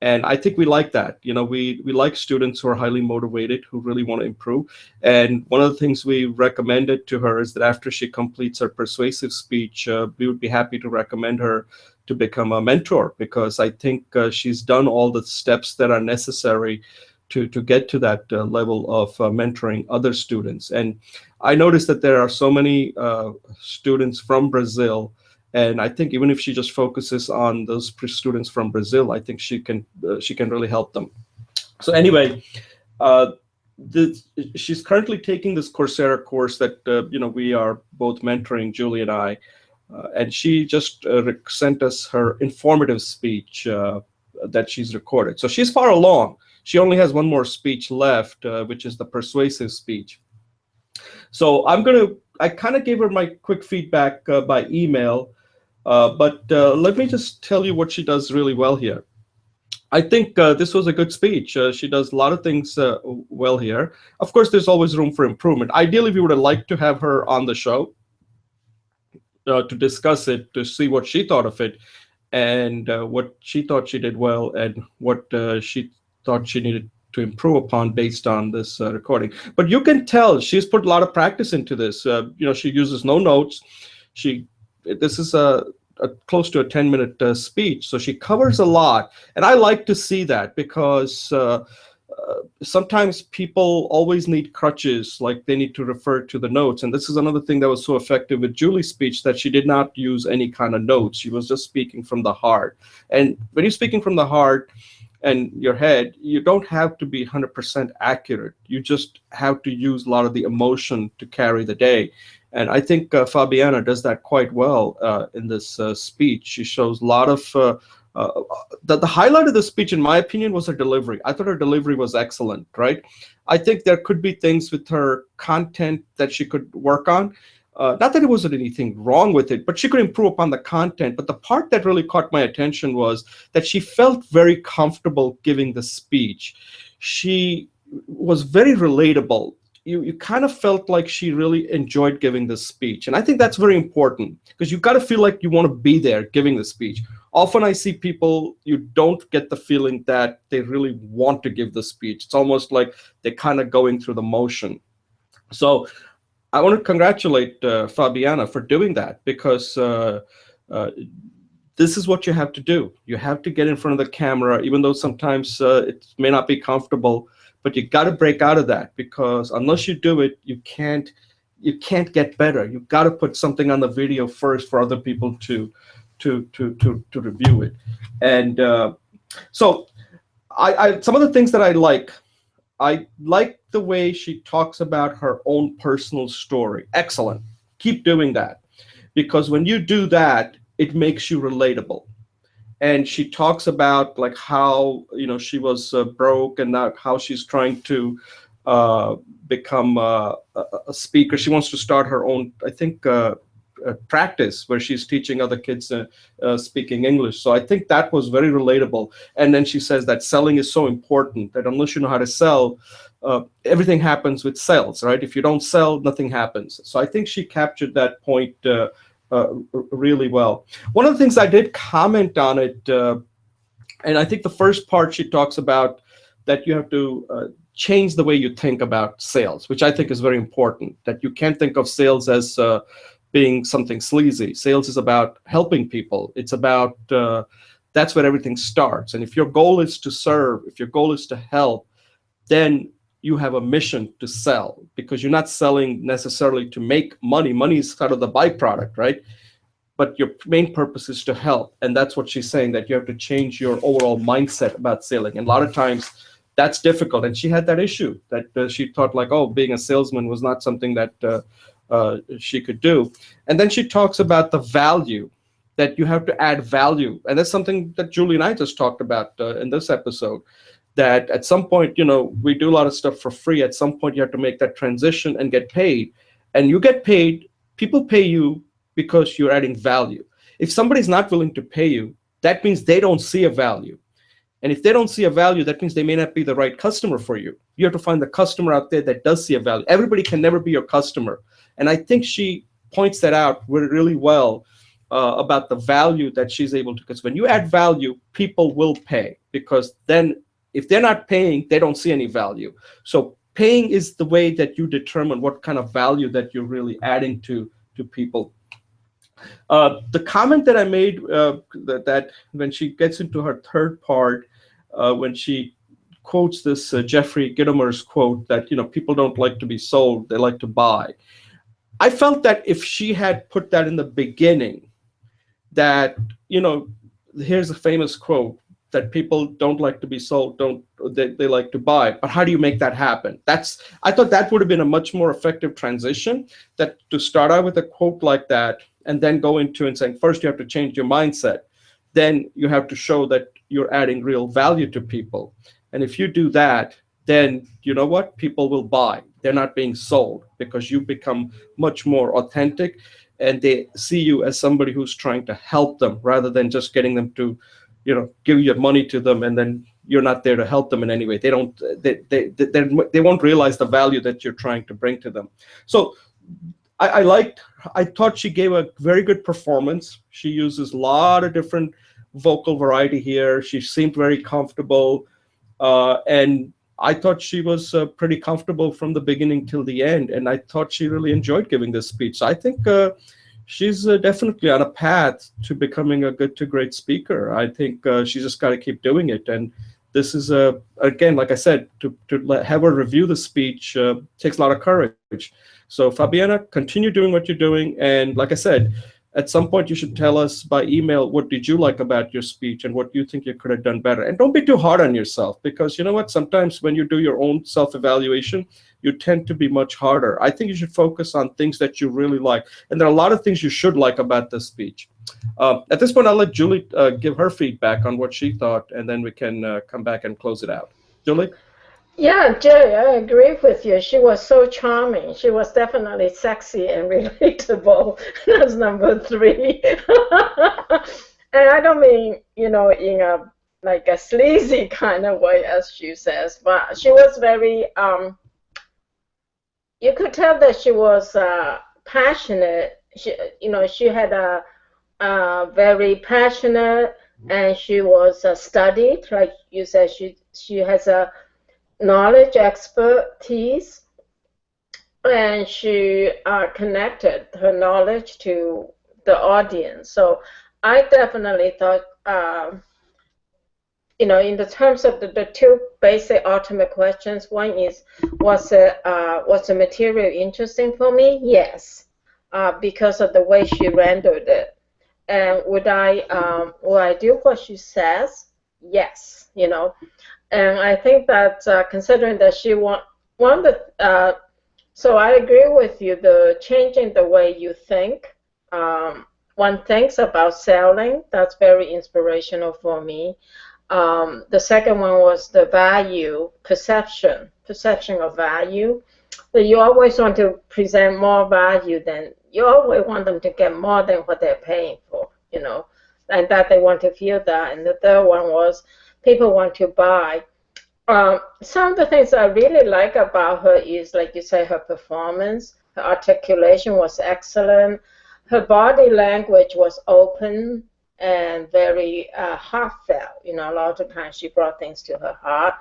And I think we like that. We like students who are highly motivated, who really want to improve. And one of the things we recommended to her is that after she completes her persuasive speech, we would be happy to recommend her to become a mentor, because I think she's done all the steps that are necessary to get to that level of mentoring other students. And I noticed that there are so many students from Brazil, and I think even if she just focuses on those students from Brazil, I think she can really help them. So anyway, uh, she's currently taking this Coursera course that we are both mentoring, Julie and I, and she just sent us her informative speech that she's recorded. So she's far along. She only has one more speech left, which is the persuasive speech. So I kind of gave her my quick feedback by email, but let me just tell you what she does really well here. I think this was a good speech. She does a lot of things well here. Of course, there's always room for improvement. Ideally, we would have liked to have her on the show to discuss it, to see what she thought of it, and what she thought she did well, and what she thought she needed to improve upon based on this recording. But you can tell she's put a lot of practice into this. She uses no notes. This is a close to a 10-minute speech, so she covers a lot, and I like to see that, because sometimes people always need crutches, like they need to refer to the notes. And this is another thing that was so effective with Julie's speech, that she did not use any kind of notes. She was just speaking from the heart. And when you're speaking from the heart and your head, you don't have to be 100% accurate. You just have to use a lot of the emotion to carry the day. And I think Fabiana does that quite well in this speech. She shows a lot of the highlight of the speech, in my opinion, was her delivery. I thought her delivery was excellent, right? I think there could be things with her content that she could work on. Not that it wasn't anything wrong with it, but she could improve upon the content. But the part that really caught my attention was that she felt very comfortable giving the speech. She was very relatable. You kind of felt like she really enjoyed giving this speech. And I think that's very important, because you've got to feel like you want to be there giving the speech. Often I see people, you don't get the feeling that they really want to give the speech. It's almost like they're kind of going through the motion. So I want to congratulate Fabiana for doing that, because uh, this is what you have to do. You have to get in front of the camera, even though sometimes it may not be comfortable, but you got to break out of that, because unless you do it, you can't get better. You got to put something on the video first for other people to review it. And so I some of the things that I like the way she talks about her own personal story. Excellent. Keep doing that, because when you do that, it makes you relatable. And she talks about like how she was broke, and now how she's trying to uh, become a speaker. She wants to start her own, I think, practice where she's teaching other kids speaking English. So I think that was very relatable. And then she says that selling is so important, that unless you know how to sell, everything happens with sales, right? If you don't sell, nothing happens. So I think she captured that point really well. One of the things I did comment on it, and I think the first part she talks about that you have to change the way you think about sales, which I think is very important. That you can't think of sales as being something sleazy. Sales is about helping people. It's about that's where everything starts. And if your goal is to serve, if your goal is to help, then you have a mission to sell, because you're not selling necessarily to make money. Money is kind of the byproduct, right? But your main purpose is to help. And that's what she's saying, that you have to change your overall mindset about selling. And a lot of times that's difficult. And she had that issue that she thought like, oh, being a salesman was not something that she could do. And then she talks about the value, that you have to add value. And that's something that Julie and I just talked about in this episode, that at some point, we do a lot of stuff for free. At some point, you have to make that transition and get paid. And you get paid, people pay you because you're adding value. If somebody's not willing to pay you, that means they don't see a value. And if they don't see a value, that means they may not be the right customer for you. You have to find the customer out there that does see a value. Everybody can never be your customer. And I think she points that out really well about the value that she's able to, because when you add value, people will pay, because then if they're not paying, they don't see any value. So paying is the way that you determine what kind of value that you're really adding to people. The comment that I made, that when she gets into her third part, when she quotes this Jeffrey Gitomer's quote that, people don't like to be sold, they like to buy. I felt that if she had put that in the beginning, that, here's a famous quote, that people don't like to be sold, they like to buy. But how do you make that happen? I thought that would have been a much more effective transition, that to start out with a quote like that, and then go into and saying, first you have to change your mindset. Then you have to show that you're adding real value to people. And if you do that, then you know what? People will buy. They're not being sold, because you become much more authentic, and they see you as somebody who's trying to help them, rather than just getting them to, give your money to them, and then you're not there to help them in any way. They won't realize the value that you're trying to bring to them. So I thought she gave a very good performance. She uses a lot of different vocal variety here. She seemed very comfortable. And I thought she was pretty comfortable from the beginning till the end. And I thought she really enjoyed giving this speech. So I think she's definitely on a path to becoming a good to great speaker. I think she's just got to keep doing it. And this is, again, like I said, to have her review the speech takes a lot of courage. So Fabiana, continue doing what you're doing. And like I said, at some point you should tell us by email, what did you like about your speech and what you think you could have done better. And don't be too hard on yourself, because you know what? Sometimes when you do your own self-evaluation, you tend to be much harder. I think you should focus on things that you really like. And there are a lot of things you should like about this speech. At this point, I'll let Julie give her feedback on what she thought, and then we can come back and close it out. Julie? Yeah, Jay, I agree with you. She was so charming. She was definitely sexy and relatable. That's number 3. And I don't mean, in a sleazy kind of way, as she says, but she was very, you could tell that she was passionate. She had a very passionate, and she was studied, like you said. She has a knowledge, expertise, and she connected her knowledge to the audience. So I definitely thought, in the terms of the 2 basic ultimate questions, one is, was the material interesting for me? Yes, because of the way she rendered it. And would I do what she says? Yes, And I think that considering that she wanted, so I agree with you, the changing the way you think. One thinks about selling, that's very inspirational for me. The second one was the value perception perception of value. So you always want to present more value than, you always want them to get more than what they're paying for, and that they want to feel that. And the third one was people want to buy. Some of the things I really like about her is, like you say, her performance, her articulation was excellent, her body language was open and very heartfelt. A lot of times she brought things to her heart.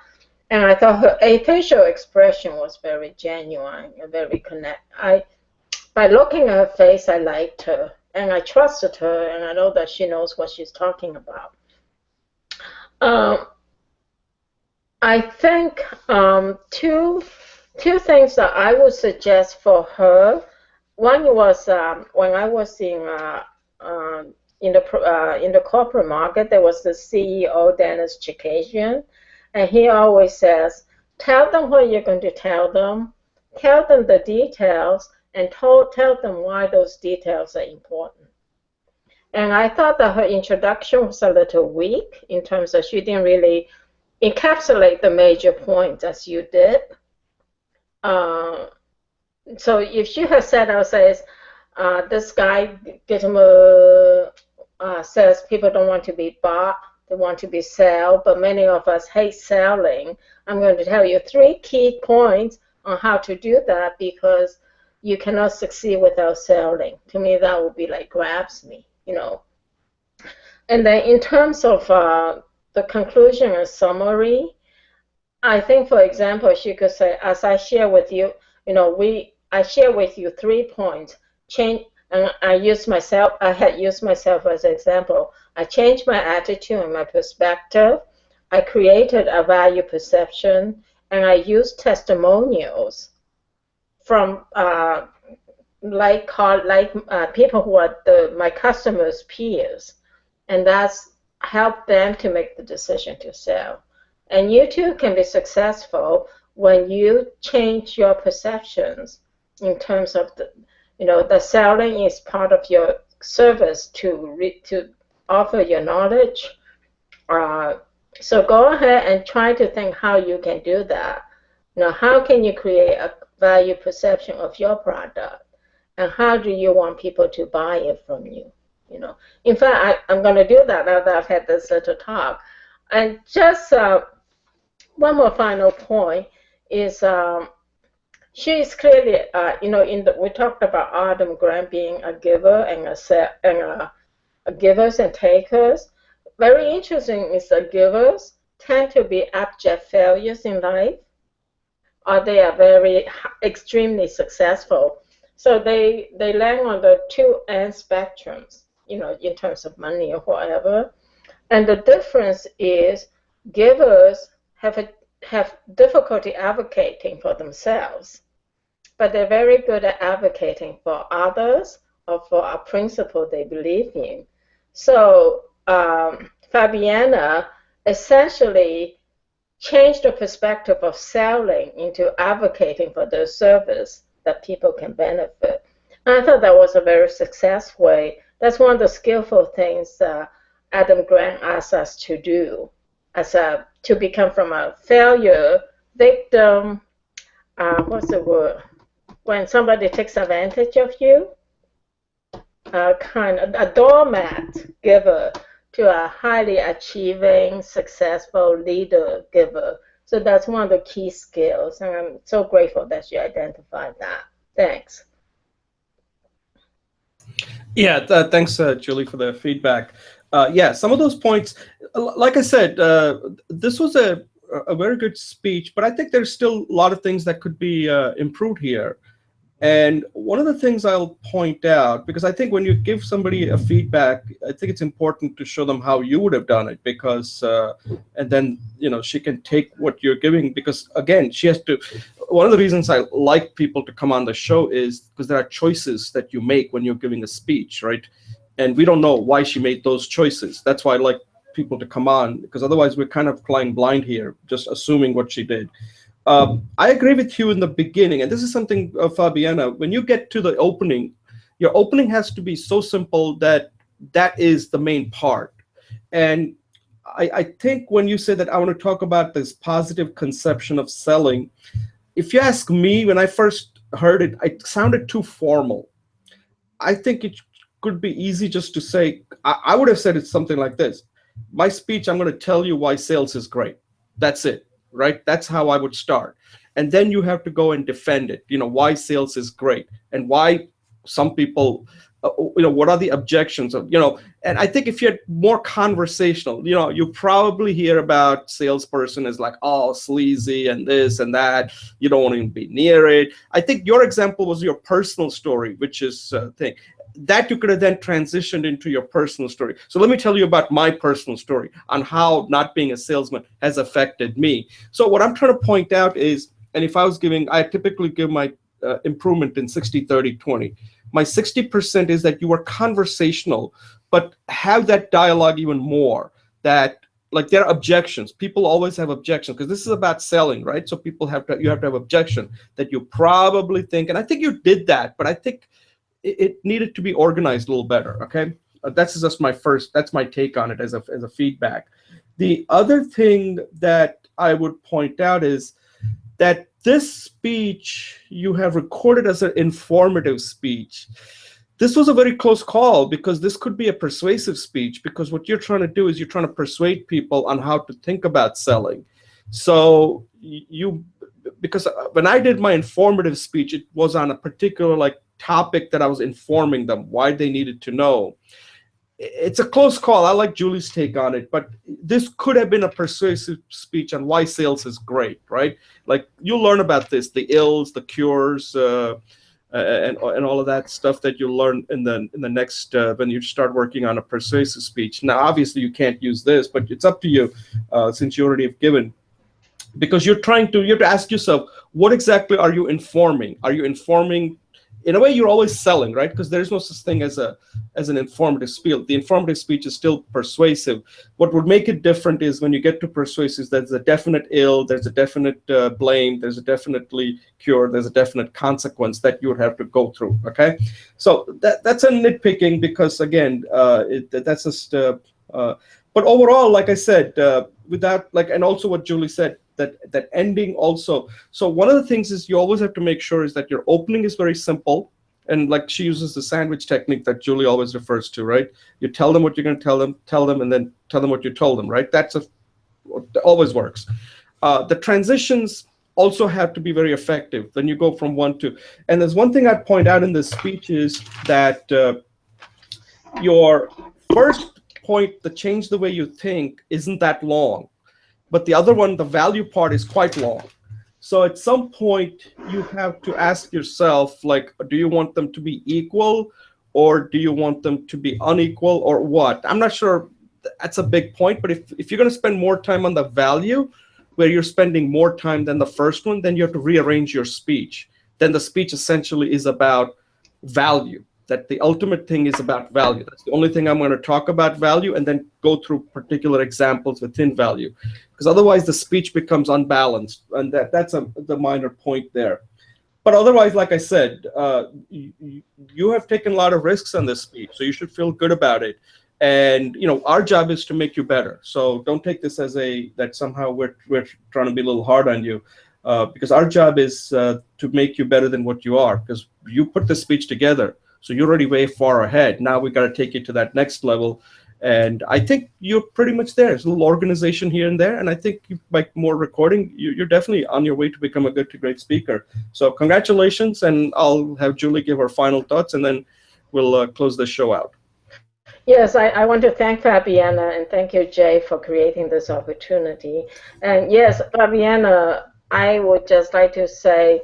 And I thought her facial expression was very genuine and very by looking at her face, I liked her and I trusted her, and I know that she knows what she's talking about. I think two things that I would suggest for her. One was when I was in the corporate market, there was the CEO, Dennis Chikasian, and he always says, tell them what you're going to tell them the details, and tell them why those details are important. And I thought that her introduction was a little weak in terms of she didn't really encapsulate the major points as you did. So if she had said, says, this guy Gittimer says people don't want to be bought, they want to be sold, but many of us hate selling. I'm going to tell you 3 key points on how to do that, because you cannot succeed without selling. To me, that would be like grabs me, And then in terms of the conclusion and summary, I think, for example, she could say, as I share with you, I share with you 3 points. Change, and I had used myself as an example. I changed my attitude and my perspective. I created a value perception, and I used testimonials from people who are my customers' peers, and that's helped them to make the decision to sell. And you too can be successful when you change your perceptions in terms of the selling is part of your service to offer your knowledge. So go ahead and try to think how you can do that. How can you create a value perception of your product, and how do you want people to buy it from you? In fact, I'm going to do that now that I've had this little talk. And just one more final point is she is clearly, we talked about Adam Grant being a giver and a givers and takers. Very interesting is the givers tend to be abject failures in life, or they are very extremely successful. So they land on the 2 end spectrums, in terms of money or whatever. And the difference is givers have difficulty advocating for themselves, but they're very good at advocating for others or for a principle they believe in. So Fabiana essentially changed the perspective of selling into advocating for the service that people can benefit. And I thought that was a very successful way. That's one of the skillful things Adam Grant asks us to do, to become from a failure victim. What's the word? When somebody takes advantage of you, kind of a doormat giver to a highly achieving, successful leader giver. So that's one of the key skills, and I'm so grateful that you identified that. Thanks. Yeah, thanks, Julie, for the feedback. Yeah, some of those points, like I said, this was a very good speech, but I think there's still a lot of things that could be improved here. And one of the things I'll point out, because I think when you give somebody a feedback, I think it's important to show them how you would have done it, because, and then, she can take what you're giving, because again, she has to, one of the reasons I like people to come on the show is because there are choices that you make when you're giving a speech, right? And we don't know why she made those choices. That's why I like people to come on, because otherwise we're kind of flying blind here, just assuming what she did. I agree with you in the beginning, and this is something, Fabiana, when you get to the opening, your opening has to be so simple that is the main part. And I think when you say that, I want to talk about this positive conception of selling. If you ask me, when I first heard it, it sounded too formal. I think it could be easy just to say, I would have said it's something like this. My speech, I'm going to tell you why sales is great. That's it, right? That's how I would start. And then you have to go and defend it, why sales is great and why some people, what are the objections of, and I think if you're more conversational, you probably hear about salesperson as like, oh, sleazy and this and that. You don't want to even be near it. I think your example was your personal story, which is thing that you could have then transitioned into your personal story. So let me tell you about my personal story on how not being a salesman has affected me. So what I'm trying to point out is, and if I was giving, I typically give my improvement in 60-30-20. My 60% is that you are conversational, but have that dialogue even more. That like there are objections. People always have objections because this is about selling, right? So you have to have objection that you probably think, and I think you did that, but I think it needed to be organized a little better. Okay, that's just that's my take on it as a feedback. The other thing that I would point out is that this speech you have recorded as an informative speech. This was a very close call because this could be a persuasive speech, because what you're trying to do is you're trying to persuade people on how to think about selling. So because when I did my informative speech, it was on a particular like topic that I was informing them why they needed to know. It's a close call. I like Julie's take on it, but this could have been a persuasive speech on why sales is great, right? Like you'll learn about this, the ills, the cures, and all of that stuff that you'll learn in the next when you start working on a persuasive speech. Now, obviously, you can't use this, but it's up to you since you already have given. Because you have to ask yourself, what exactly are you informing? Are you informing? In a way, you're always selling, right? Because there's no such thing as an informative speech. The informative speech is still persuasive. What would make it different is when you get to persuasive, there's a definite ill, there's a definite blame, there's a definitely cure, there's a definite consequence that you would have to go through. Okay, so that's a nitpicking because again, that's just. But overall, like I said, without like, and also what Julie said, that ending also. So one of the things is you always have to make sure is that your opening is very simple, and like she uses the sandwich technique that Julie always refers to, right? You tell them what you're going to tell them, and then tell them what you told them, right? Always works. The transitions also have to be very effective. Then you go from one to, and there's one thing I'd point out in this speech is that your first point, the change the way you think, isn't that long. But the other one, the value part, is quite long. So at some point, you have to ask yourself, like, do you want them to be equal, or do you want them to be unequal, or what? I'm not sure. That's a big point. But if you're going to spend more time on the value, where you're spending more time than the first one, then you have to rearrange your speech. Then the speech essentially is about value. That the ultimate thing is about value. That's the only thing I'm going to talk about, value, and then go through particular examples within value. Because otherwise the speech becomes unbalanced, and that's the minor point there. But otherwise, like I said, you have taken a lot of risks on this speech, so you should feel good about it. And our job is to make you better. So don't take this as that somehow we're trying to be a little hard on you, because our job is to make you better than what you are. Because you put this speech together, so you're already way far ahead. Now we got to take you to that next level. And I think you're pretty much there. There's a little organization here and there. And I think by more recording, you're definitely on your way to become a good to great speaker. So congratulations. And I'll have Julie give her final thoughts, and then we'll close the show out. Yes, I want to thank Fabiana and thank you, Jay, for creating this opportunity. And yes, Fabiana, I would just like to say,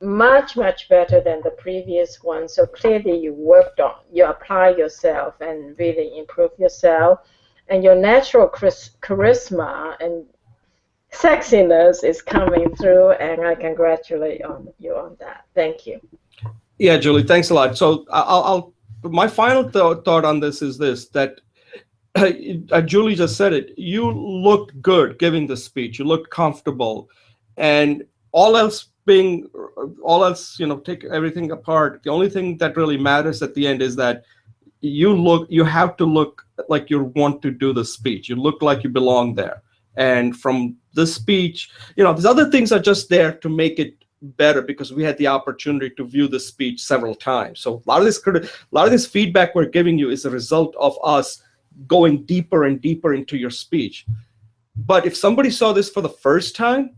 much better than the previous one. So clearly you worked on, you apply yourself and really improve yourself, and your natural charisma and sexiness is coming through, and I congratulate you on that. Thank you. Yeah, Julie, thanks a lot. So my final thought on this is this, that Julie just said it. You looked good giving the speech. You looked comfortable, and all else, take everything apart. The only thing that really matters at the end is that you have to look like you want to do the speech. You look like you belong there. And from this speech, these other things are just there to make it better because we had the opportunity to view the speech several times. So a lot of this feedback we're giving you is a result of us going deeper and deeper into your speech. But if somebody saw this for the first time,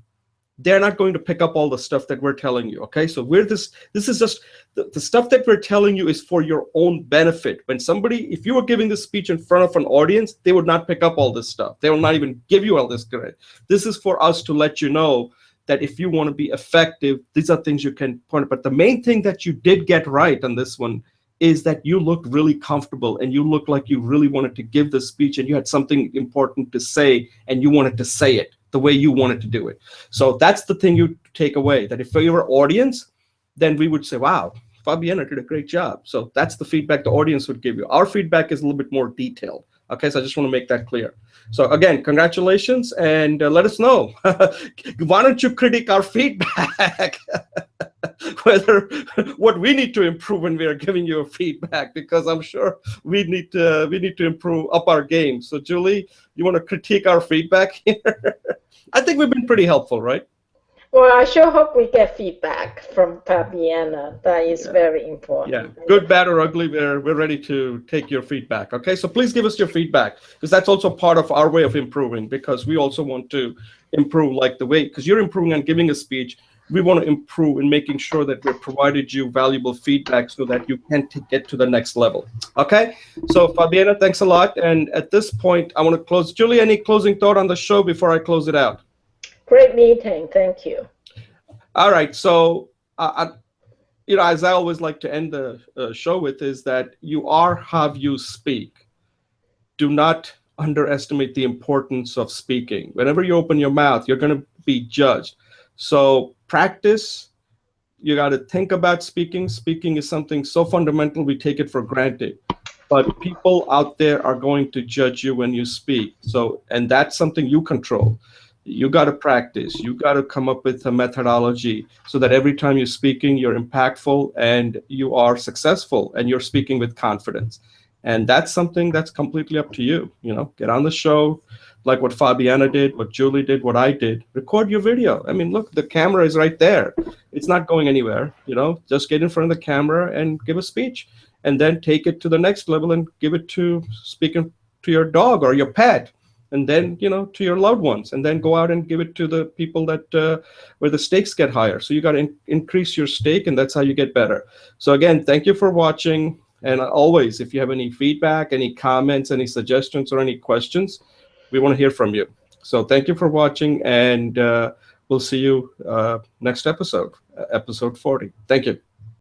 they're not going to pick up all the stuff that we're telling you. Okay, so this is just the stuff that we're telling you is for your own benefit. If you were giving this speech in front of an audience, they would not pick up all this stuff. They will not even give you all this credit. This is for us to let you know that if you want to be effective, these are things you can point at. But the main thing that you did get right on this one is that you looked really comfortable and you looked like you really wanted to give the speech and you had something important to say and you wanted to say it the way you wanted to do it. So that's the thing you take away, that if we were audience, then we would say, wow, Fabiana did a great job. So that's the feedback the audience would give you. Our feedback is a little bit more detailed. Okay, so I just want to make that clear. So again, congratulations, and let us know. Why don't you critique our feedback? Whether what we need to improve when we are giving you a feedback, because I'm sure we need to improve up our game. So Julie, you want to critique our feedback here? I think we've been pretty helpful, right? Well, I sure hope we get feedback from Fabiana. That is very important. Yeah, good, bad, or ugly, we're ready to take your feedback. Okay, so please give us your feedback, because that's also part of our way of improving, because we also want to improve like the way, because you're improving on giving a speech. We want to improve in making sure that we've provided you valuable feedback so that you can get to the next level. Okay, so Fabiana, thanks a lot. And at this point, I want to close. Julie, any closing thought on the show before I close it out? Great meeting. Thank you. All right. So, as I always like to end the show with, is that you are how you speak. Do not underestimate the importance of speaking. Whenever you open your mouth, you're going to be judged. So practice. You got to think about speaking. Speaking is something so fundamental, we take it for granted. But people out there are going to judge you when you speak. So, and that's something you control. You got to practice. You got to come up with a methodology so that every time you're speaking, you're impactful and you are successful and you're speaking with confidence. And that's something that's completely up to you. Get on the show like what Fabiana did, what Julie did, what I did. Record your video. I mean, look, the camera is right there. It's not going anywhere. Just get in front of the camera and give a speech, and then take it to the next level and give it to speaking to your dog or your pet, and then to your loved ones, and then go out and give it to the people that where the stakes get higher. So you got to increase your stake, and that's how you get better. So again, thank you for watching. And always, if you have any feedback, any comments, any suggestions, or any questions, we want to hear from you. So thank you for watching, and we'll see you next episode 40. Thank you.